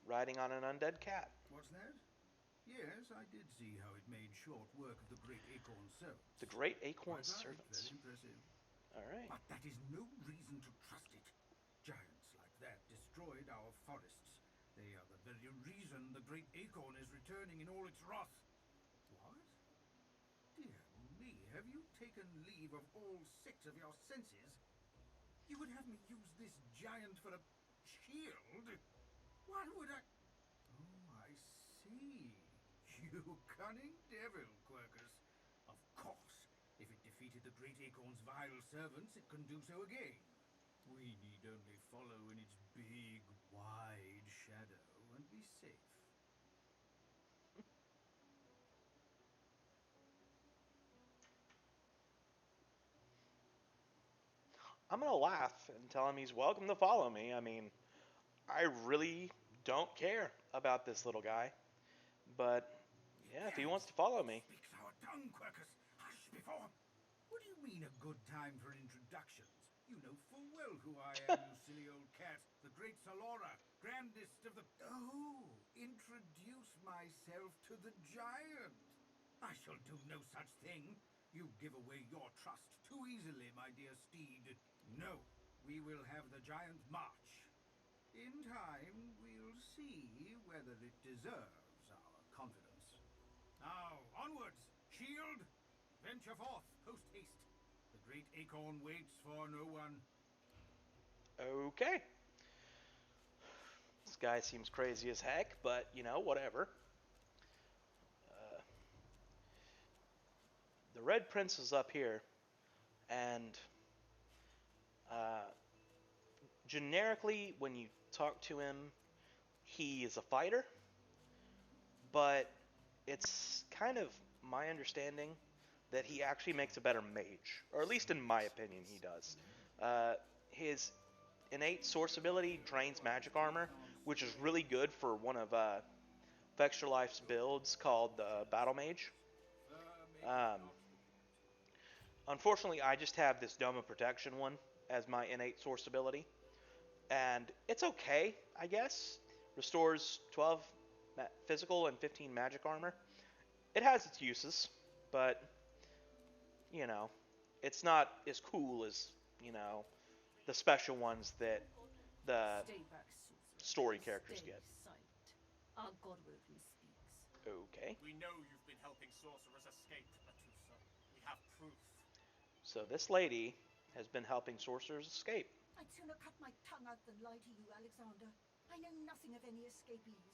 riding on an undead cat. What's that? Yes, I did see how it made short work of the great acorn servants. The great acorn Quite right, servants. very impressive. All right. But that is no reason to trust it. Giants like that destroyed our forests. They are the very reason the great acorn is returning in all its wrath. What? Dear me, have you taken leave of all 6 of your senses? You would have me use this giant for a shield? What would I... Oh, I see. You cunning devil, Quercus. Of course, if it defeated the great acorn's vile servants, it can do so again. We need only follow in its big, wide shadow and be safe. I'm going to laugh and tell him he's welcome to follow me. I mean, I really don't care about this little guy. But, yeah, if he wants to follow me. Speak our tongue, Quercus. Hush before. What do you mean a good time for introductions? You know full well who I am, you silly old cat. The great Salora, grandest of the... Oh, introduce myself to the giant. I shall do no such thing. You give away your trust too easily, my dear steed. No, we will have the giant march. In time, we'll see whether it deserves our confidence. Now, onwards, shield! Venture forth, post haste. The great acorn waits for no one. Okay. This guy seems crazy as heck, but, you know, whatever. The Red Prince is up here, and generically, when you talk to him, he is a fighter, but it's kind of my understanding that he actually makes a better mage, or at least in my opinion he does. His innate source ability drains magic armor, which is really good for one of Vextra Life's builds called the Battle Mage. Unfortunately, I just have this Dome of Protection one as my innate source ability, and it's okay, I guess. Restores 12 physical and 15 magic armor. It has its uses, but, you know, it's not as cool as, you know, the special ones that the story characters get. Our godwoken speaks. Okay. We know you've been helping sorcerers escape, Medusa. We have proof. So this lady has been helping sorcerers escape. I'd sooner cut my tongue out than lie to you, Alexander. I know nothing of any escapees.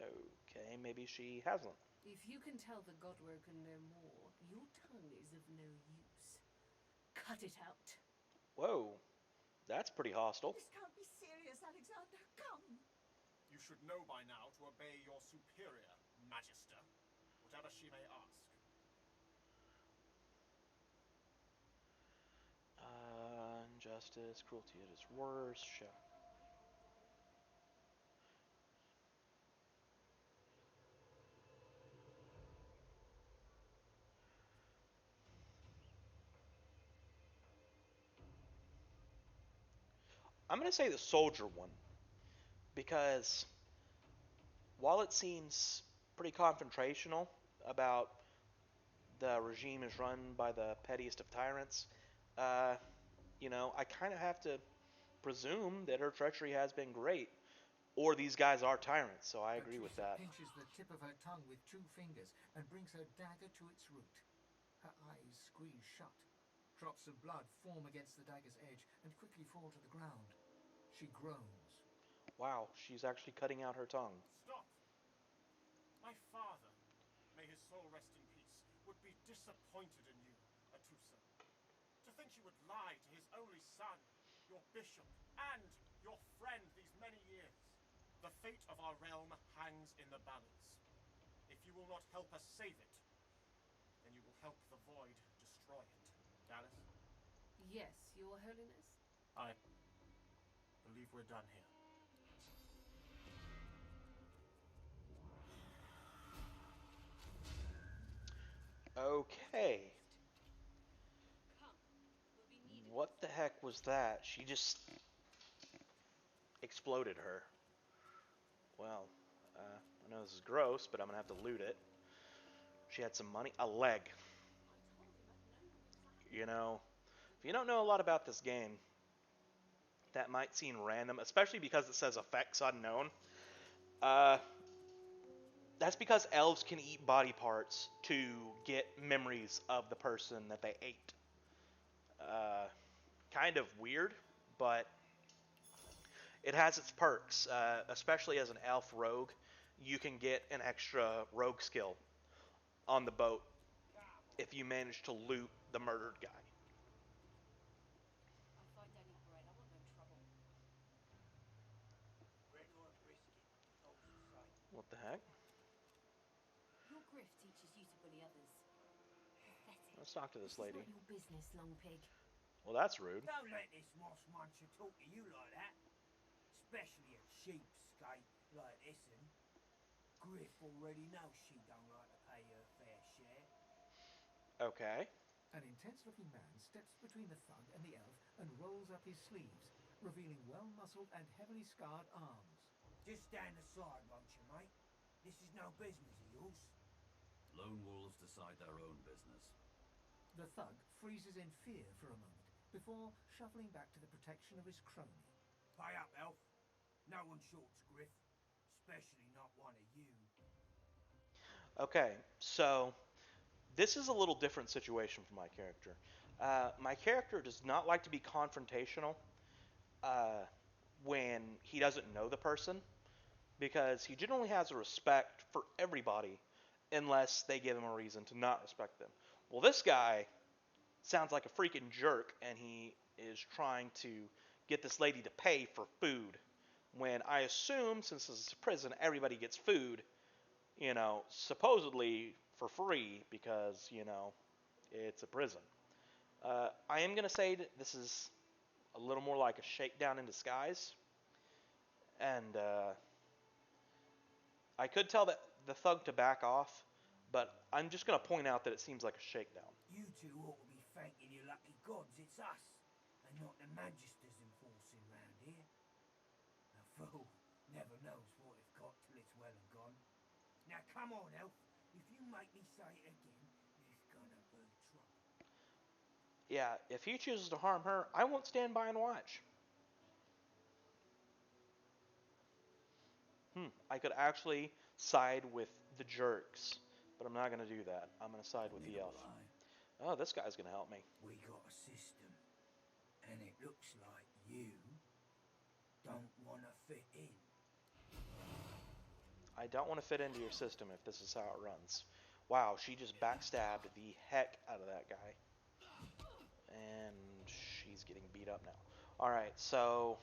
Okay, maybe she hasn't. If you can tell the godwoken no more, your tongue is of no use. Cut it out. Whoa, that's pretty hostile. This can't be serious, Alexander. Come. You should know by now to obey your superior, Magister, whatever she may ask. Injustice, cruelty at its worst. Show. I'm going to say the soldier one, because while it seems pretty confrontational about the regime is run by the pettiest of tyrants, uh, I kind of have to presume that her treachery has been great, or these guys are tyrants, so I agree with Bertrusa that. pinches the tip of her tongue with 2 fingers and brings her dagger to its root. Her eyes squeeze shut. Drops of blood form against the dagger's edge and quickly fall to the ground. She groans. Wow, she's actually cutting out her tongue. Stop! My father, may his soul rest in peace, would be disappointed in you, Atusa. To think you would lie to his only son, your bishop, and your friend these many years. The fate of our realm hangs in the balance. If you will not help us save it, then you will help the void destroy it. Dallas? Yes, Your Holiness? I believe we're done here. Okay. What the heck was that? She just exploded her. Well, I know this is gross, but I'm going to have to loot it. She had some money. A leg. If you don't know a lot about this game, that might seem random, especially because it says effects unknown. Uh, that's because elves can eat body parts to get memories of the person that they ate. Uh, kind of weird, but it has its perks, especially as an elf rogue. You can get an extra rogue skill on the boat if you manage to loot the murdered guy. I find any bread. I want no trouble. Bread or a brisket, all's the same. What the heck? Your grift teaches you to bully others. Pathetic. Let's talk to this This is lady. not your business, long pig. Well, that's rude. Don't let this moss muncher talk to you like that. Especially a cheapskate like this one. Griff already knows she don't like to pay her fair share. Okay. An intense-looking man steps between the thug and the elf and rolls up his sleeves, revealing well-muscled and heavily scarred arms. Just stand aside, won't you, mate? This is no business of yours. Lone wolves decide their own business. The thug freezes in fear for a moment before shuffling back to the protection of his crony. Pay up, elf. No one shorts Griff. Especially not one of you. Okay, so this is a little different situation for my character. My character does not like to be confrontational when he doesn't know the person, because he generally has a respect for everybody unless they give him a reason to not respect them. Well, this guy sounds like a freaking jerk, and he is trying to get this lady to pay for food, when I assume, since this is a prison, everybody gets food, supposedly for free, because, it's a prison. I am going to say that this is a little more like a shakedown in disguise, and I could tell that the thug to back off, but I'm just going to point out that it seems like a shakedown. You two ought to be thanking your lucky gods it's us, and not the magisters enforcing round here. A fool never knows what it's got till it's well and gone. Now come on, elf. If you make me say it again, there's gonna be trouble. Yeah, if he chooses to harm her, I won't stand by and watch. I could actually side with the jerks, but I'm not going to do that. I'm going to side with the Neither elf. will I. Oh, this guy's going to help me. We got a system, and it looks like you don't want to fit in. I don't want to fit into your system if this is how it runs. Wow, she just backstabbed the heck out of that guy. And she's getting beat up now. Alright, so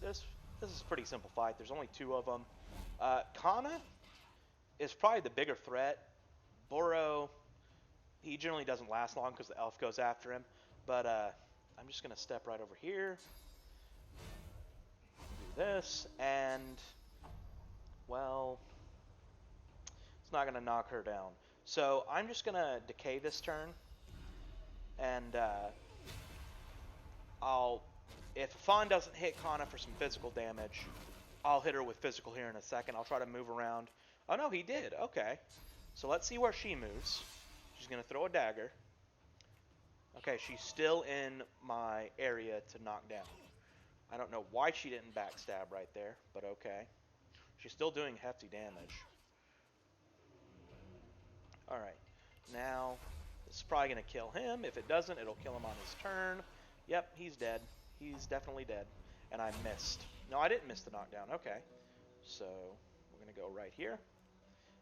this is a pretty simple fight. There's only 2 of them. Kana is probably the bigger threat. Boro, he generally doesn't last long because the elf goes after him. But I'm just going to step right over here. Do this, and, well, it's not going to knock her down. So I'm just going to decay this turn. And if Fawn doesn't hit Kana for some physical damage, I'll hit her with physical here in a second. I'll try to move around. Oh no, he did. Okay. So let's see where she moves. She's going to throw a dagger. Okay, she's still in my area to knock down. I don't know why she didn't backstab right there, but okay. She's still doing hefty damage. Alright. Now, this is probably going to kill him. If it doesn't, it'll kill him on his turn. Yep, he's dead. He's definitely dead. And I missed. No, I didn't miss the knockdown. Okay. So, we're going to go right here.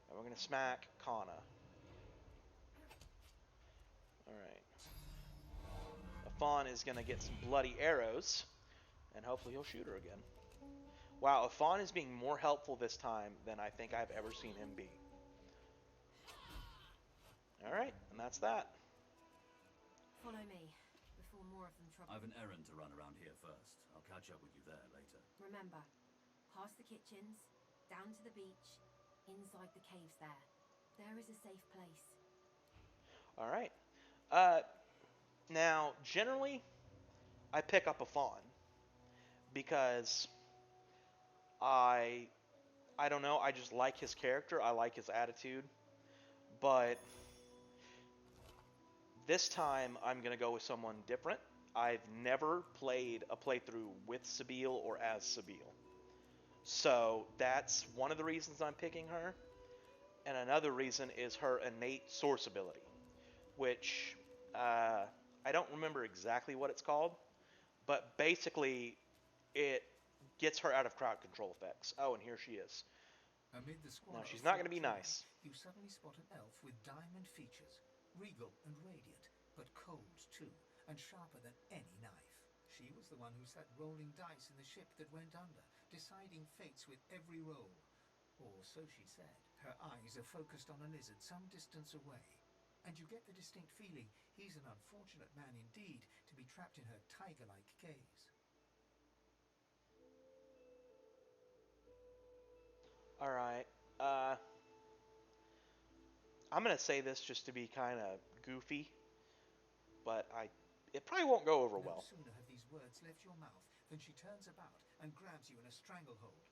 And we're going to smack Kana. Alright. Fawn is going to get some bloody arrows. And hopefully he'll shoot her again. Wow, Fawn is being more helpful this time than I think I've ever seen him be. Alright, and that's that. Follow me, before more of them trouble. I have an errand to run around here first. I'll catch up with you there later. Remember, past the kitchens, down to the beach, inside the caves there. There is a safe place. Alright. Now, generally, I pick up a Fawn. Because I don't know, I just like his character, I like his attitude. But this time, I'm going to go with someone different. I've never played a playthrough with Sabile or as Sabile. So that's one of the reasons I'm picking her. And another reason is her innate source ability, which I don't remember exactly what it's called, but basically it gets her out of crowd control effects. Oh, and here she is. Amid the squalor No, she's of not going to be Fort Joy, nice. You suddenly spot an elf with diamond features, regal and radiant, but cold too, and sharper than any knife. She was the one who sat rolling dice in the ship that went under, deciding fates with every roll. Or so she said. Her eyes are focused on a lizard some distance away, and you get the distinct feeling he's an unfortunate man indeed to be trapped in her tiger-like gaze. Alright. I'm going to say this just to be kind of goofy, but it probably won't go over well. No sooner have these words left your mouth than she turns about and grabs you in a stranglehold.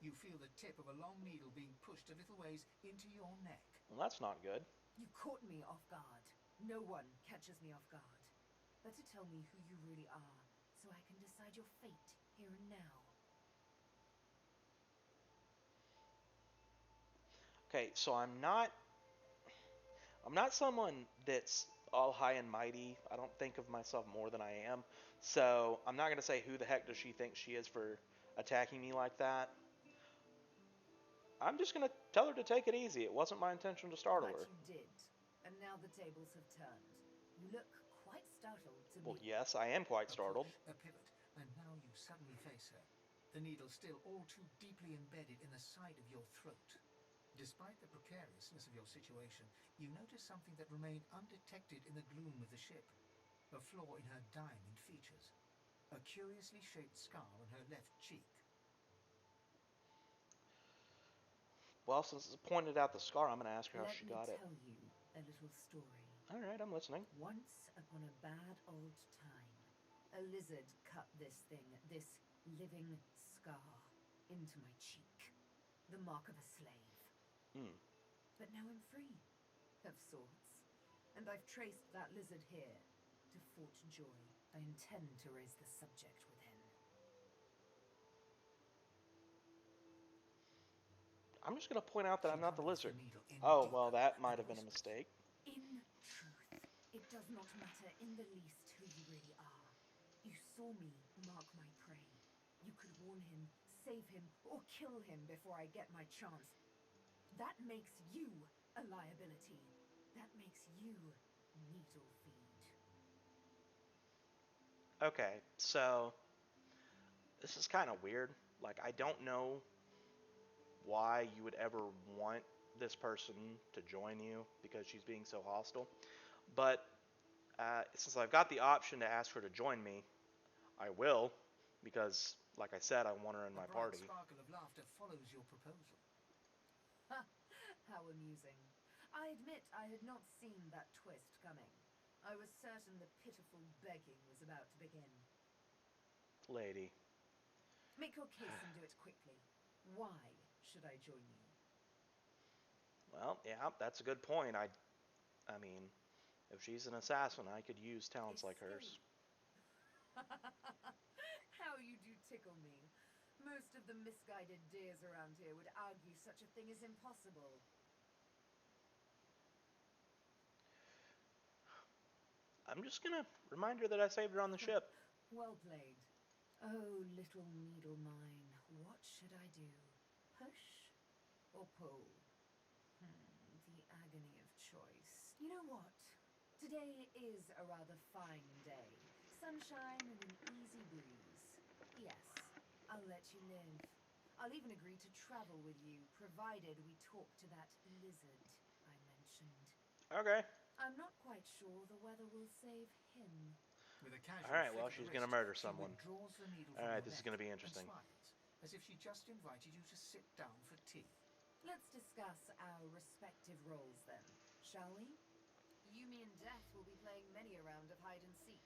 You feel the tip of a long needle being pushed a little ways into your neck. Well, that's not good. You caught me off guard. No one catches me off guard. Better tell me who you really are, so I can decide your fate here and now. Okay, so I'm not someone that's all high and mighty. I don't think of myself more than I am. So I'm not going to say who the heck does she think she is for attacking me like that. I'm just going to tell her to take it easy. It wasn't my intention to startle her. But you did, and now the tables have turned. You look quite startled to Well, me. yes, I am quite startled. A pivot, and now you suddenly face her. The needle still all too deeply embedded in the side of your throat. Despite the precariousness of your situation, you notice something that remained undetected in the gloom of the ship. A flaw in her diamond features. A curiously shaped scar on her left cheek. Well, since it's pointed out the scar, I'm going to ask her how she got it. Let me tell you a little story. Alright, I'm listening. Once upon a bad old time, a lizard cut this thing, this living scar, into my cheek. The mark of a slave. But now I'm free, of sorts. And I've traced that lizard here to Fort Joy. I intend to raise the subject with him. I'm just going to point out that I'm not the lizard. Oh, well, that might have been a mistake. In truth, it does not matter in the least who you really are. You saw me mark my prey. You could warn him, save him, or kill him before I get my chance. That makes you a liability. That makes you needle feed. Okay, so this is kind of weird. Like, I don't know why you would ever want this person to join you because she's being so hostile. But since I've got the option to ask her to join me, I will, because, like I said, I want her in my party. A bright sparkle of laughter follows your proposal. How amusing. I admit I had not seen that twist coming. I was certain the pitiful begging was about to begin. lady. Make your case and do it quickly. Why should I join you? Well, yeah, that's a good point. I mean, if she's an assassin, I could use talents like hers. How you do tickle me. Most of the misguided deers around here would argue such a thing is impossible. I'm just gonna remind her that I saved her on the ship. Well played. Oh, little needle mine, what should I do? Push or pull? The agony of choice. You know what? Today is a rather fine day. Sunshine and an easy breeze. Yes, I'll let you live. I'll even agree to travel with you, provided we talk to that lizard I mentioned. Okay. I'm not quite sure the weather will save him. With a casual Alright, well, flick of she's the gonna wrist, murder she someone. withdraws the needle from Alright, your this is neck gonna be interesting. and smiles, as if she just invited you to sit down for tea. Let's discuss our respective roles then, shall we? Yumi and Death will be playing many a round of hide and seek.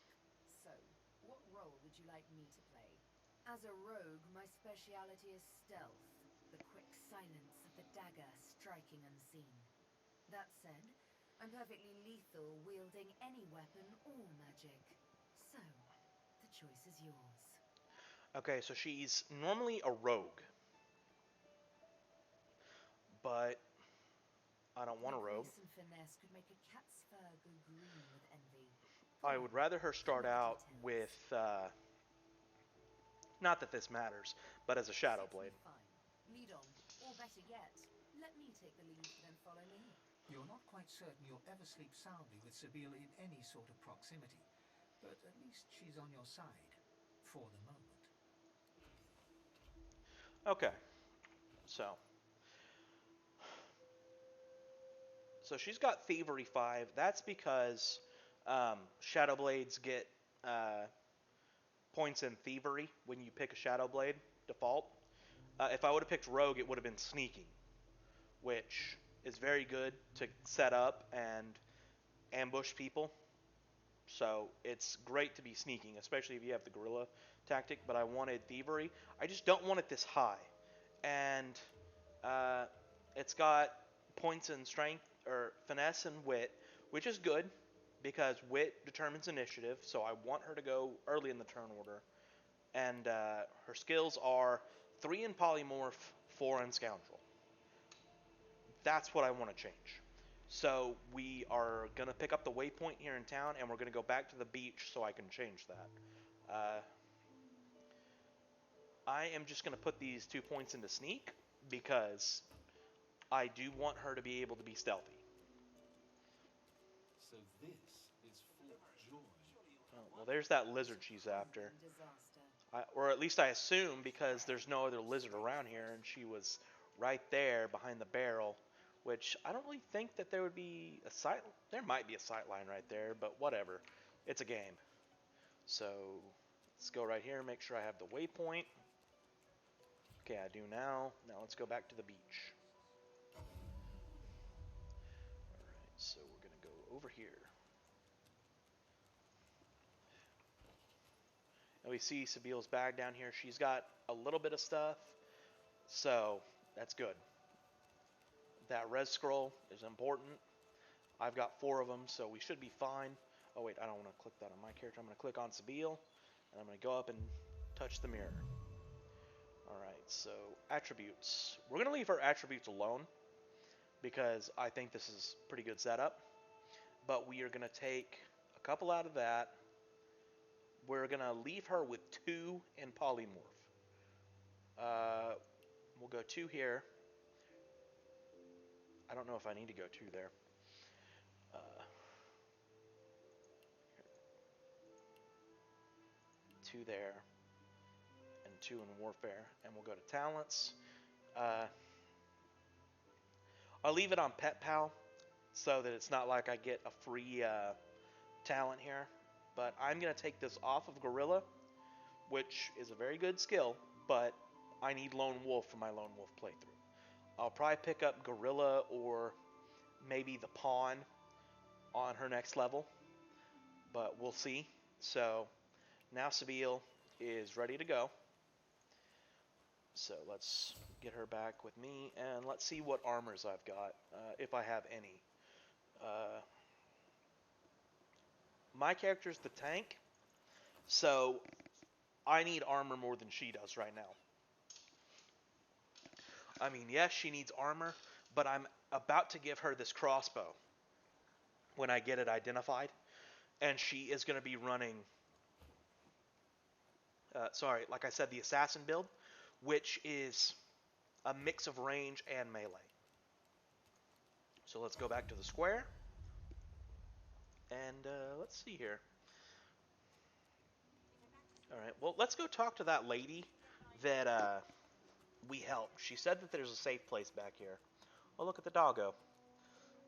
So, what role would you like me to play? As a rogue, my speciality is stealth, the quick silence of the dagger striking unseen. That said, I'm perfectly lethal wielding any weapon or magic. So, the choice is yours. Okay, so she's normally a rogue. But I don't want a rogue. Grace and finesse could make a cat's fur go green with envy. I would rather her start out with, not that this matters, but as a shadow blade. Fine. Lead on, or better yet, let me take the lead, then follow me. You're not quite certain you'll ever sleep soundly with Sabine in any sort of proximity, but at least she's on your side, for the moment. Okay, so she's got Thievery 5. That's because Shadow Blades get points in Thievery when you pick a Shadow Blade default. If I would have picked Rogue, it would have been Sneaking, which is very good to set up and ambush people. So it's great to be sneaking, especially if you have the guerrilla tactic, but I wanted Thievery. I just don't want it this high. And it's got points in strength, or finesse and wit, which is good, because wit determines initiative, so I want her to go early in the turn order. And her skills are 3 in Polymorph, 4 in Scoundrel. That's what I want to change. So we are going to pick up the waypoint here in town, and we're going to go back to the beach so I can change that. I am just going to put these 2 points into Sneak, because I do want her to be able to be stealthy. So this is Fort Joy. Oh, well, there's that lizard she's after. Or at least I assume, because there's no other lizard around here, and she was right there behind the barrel, which I don't really think that there would be a sight. There might be a sight line right there, but whatever. It's a game. So let's go right here, make sure I have the waypoint. Okay, I do now. Now let's go back to the beach. Alright, so we're going to go over here. And we see Sabile's bag down here. She's got a little bit of stuff, so that's good. That res scroll is important. I've got 4 of them, so we should be fine. Oh wait, I don't want to click that on my character. I'm going to click on Sabile, and I'm going to go up and touch the mirror. Alright, so attributes. We're going to leave her attributes alone, because I think this is pretty good setup. But we are going to take a couple out of that. We're going to leave her with 2 in Polymorph. We'll go 2 here. I don't know if I need to go 2 there. 2 there. And 2 in Warfare. And we'll go to Talents. I'll leave it on Pet Pal, so that it's not like I get a free talent here. But I'm going to take this off of Gorilla, which is a very good skill, but I need Lone Wolf for my Lone Wolf playthrough. I'll probably pick up Gorilla or maybe the Pawn on her next level, but we'll see. So now Sabile is ready to go. So let's get her back with me, and let's see what armors I've got, if I have any. My character's the tank, so I need armor more than she does right now. I mean, yes, she needs armor, but I'm about to give her this crossbow when I get it identified, and she is going to be running, like I said, the assassin build, which is a mix of range and melee. So let's go back to the square, and let's see here. Alright, well, let's go talk to that lady that we helped. She said that there's a safe place back here. Oh, look at the doggo.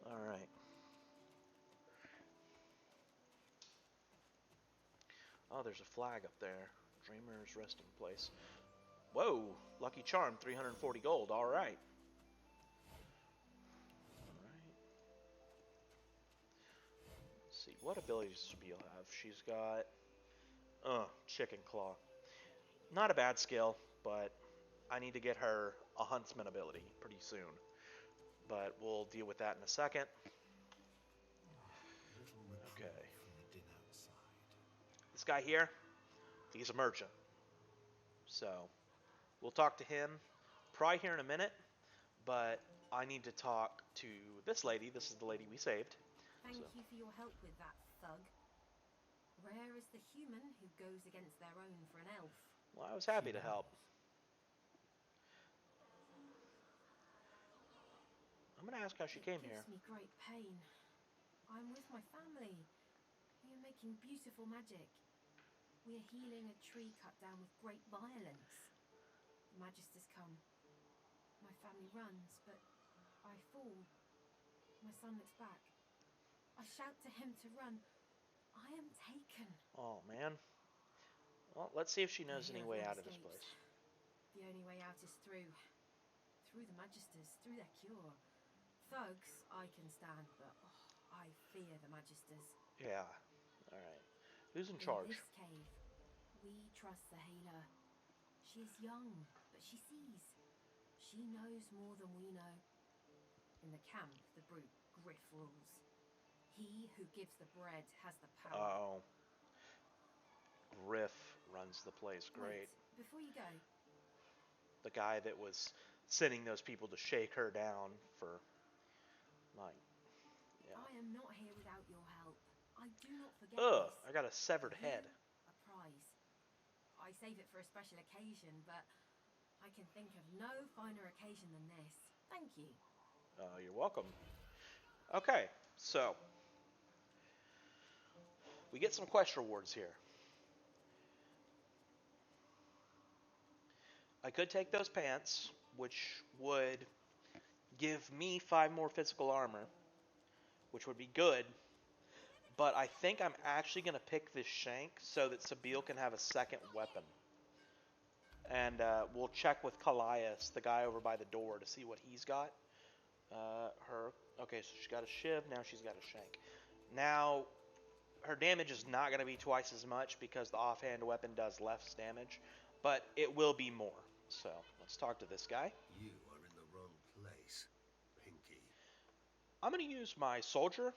Alright. Oh, there's a flag up there. Dreamer's resting place. Whoa! Lucky charm, 340 gold. Alright. Alright. Let's see, what abilities does Spiel have? She's got... chicken claw. Not a bad skill, but I need to get her a huntsman ability pretty soon. But we'll deal with that in a second. Okay. This guy here, he's a merchant. So, we'll talk to him probably here in a minute, but I need to talk to this lady. This is the lady we saved. Thank you for your help with that, thug. Rare is the human who goes against their own for an elf. Well, I was happy to help. I'm going to ask how she came here. It gives me great pain. I'm with my family. We are making beautiful magic. We are healing a tree cut down with great violence. The Magisters come. My family runs, but I fall. My son looks back. I shout to him to run. I am taken. Oh, man. Well, let's see if she knows any way out of this place. The only way out is through. Through the Magisters, through their cure. Thugs, I can stand, but I fear the Magisters. Yeah. Alright. Who's in charge? In this cave, we trust the healer. She is young, but she sees. She knows more than we know. In the camp, the brute Griff rules. He who gives the bread has the power. Oh. Griff runs the place. Great. Wait, before you go. The guy that was sending those people to shake her down for... Like, yeah. I am not here without your help. I do not forget Ugh, this. I got a severed head. A prize. I save it for a special occasion, but I can think of no finer occasion than this. Thank you. You're welcome. Okay, so we get some quest rewards here. I could take those pants, which would give me 5 more physical armor, which would be good, but I think I'm actually going to pick this shank so that Sabine can have a second weapon. And we'll check with Callias, the guy over by the door, to see what he's got. Okay, so she's got a shiv, now she's got a shank. Now, her damage is not going to be twice as much because the offhand weapon does less damage, but it will be more. So, let's talk to this guy. You are in the wrong place, Pinky. I'm going to use my soldier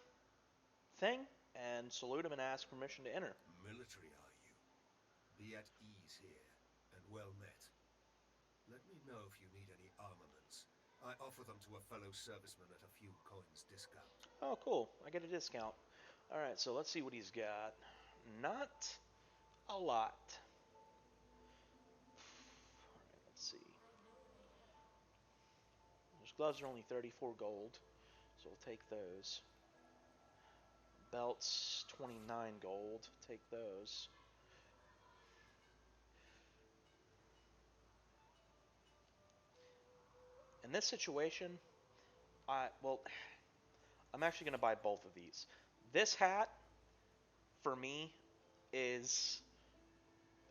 thing and salute him and ask permission to enter. Military, are you? Be at ease here, and well met. Let me know if you need any armaments. I offer them to a fellow serviceman at a few coins discount. Oh, cool. I get a discount. Alright, so let's see what he's got. Not a lot. Alright, let's see. Those gloves are only 34 gold, so we'll take those. Belts, 29 gold. Take those. In this situation, I'm actually going to buy both of these. This hat, for me, is...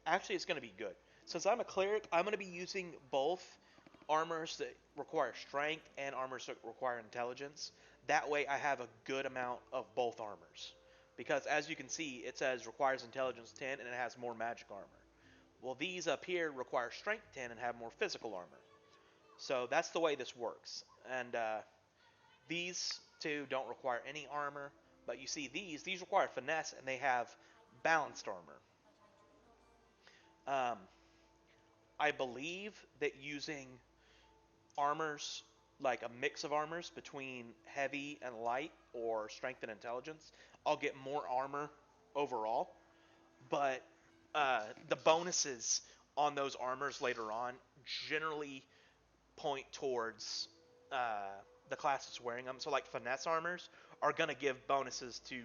Actually, it's going to be good. Since I'm a cleric, I'm going to be using both armors that require strength and armors that require intelligence. That way, I have a good amount of both armors. Because, as you can see, it says requires intelligence 10, and it has more magic armor. Well, these up here require strength 10 and have more physical armor. So that's the way this works. And these two don't require any armor, but you see these require finesse and they have balanced armor. I believe that using armors, like a mix of armors between heavy and light or strength and intelligence, I'll get more armor overall. But the bonuses on those armors later on generally point towards the classes wearing them. So like finesse armors are going to give bonuses to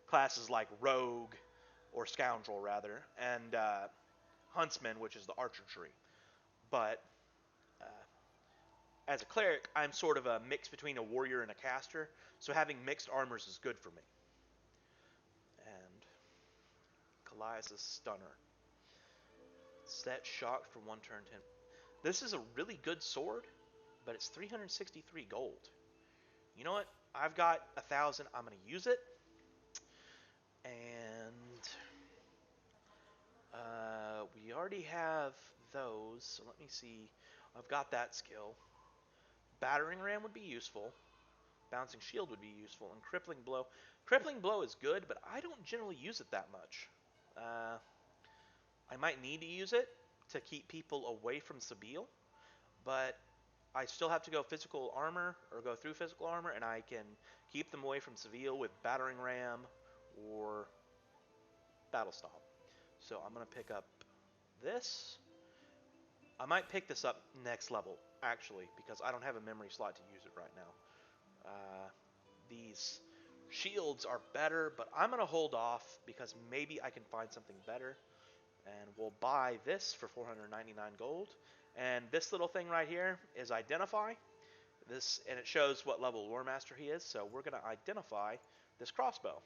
classes like rogue or scoundrel rather, and huntsman, which is the archer tree. But as a cleric, I'm sort of a mix between a warrior and a caster, so having mixed armors is good for me. And Callias' stunner. Set shocked for 1 turn 10. This is a really good sword, but it's 363 gold. You know what? I've got 1,000. I'm going to use it. And we already have those. So let me see. I've got that skill. Battering ram would be useful. Bouncing shield would be useful. And crippling blow. Crippling blow is good, but I don't generally use it that much. I might need to use it to keep people away from Sabille, but I still have to go physical armor, or go through physical armor, and I can keep them away from Seville with Battering Ram or Battle Stomp. So I'm going to pick up this. I might pick this up next level, actually, because I don't have a memory slot to use it right now. These shields are better, but I'm going to hold off because maybe I can find something better. And we'll buy this for 499 gold. And this little thing right here is identify. This, and it shows what level Lore Master he is. So we're going to identify this crossbow.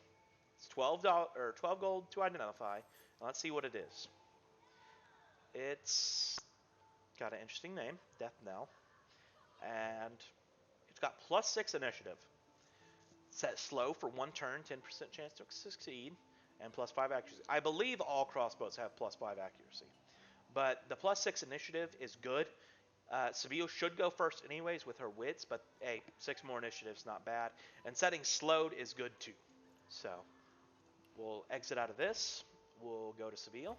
It's $12 or 12 gold to identify. Let's see what it is. It's got an interesting name, Death Knell, and it's got +6 initiative. Set slow for 1 turn, 10% chance to succeed, and +5 accuracy. I believe all crossbows have +5 accuracy, but the +6 initiative is good. Seville should go first anyways with her wits, but hey, 6 more initiative's not bad. And setting slowed is good too. So we'll exit out of this. We'll go to Seville.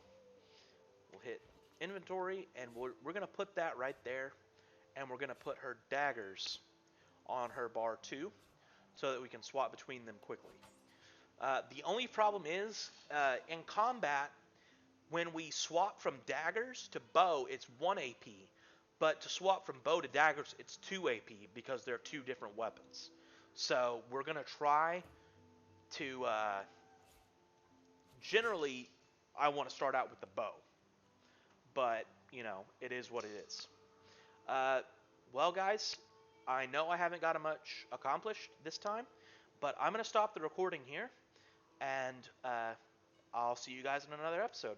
We'll hit inventory, and we're going to put that right there. And we're going to put her daggers on her bar too, so that we can swap between them quickly. The only problem is, in combat, when we swap from daggers to bow, it's 1 AP. But to swap from bow to daggers, it's 2 AP because they're 2 different weapons. So we're going to try to... generally, I want to start out with the bow. But, you know, it is what it is. Well, guys, I know I haven't gotten much accomplished this time, but I'm going to stop the recording here, and I'll see you guys in another episode.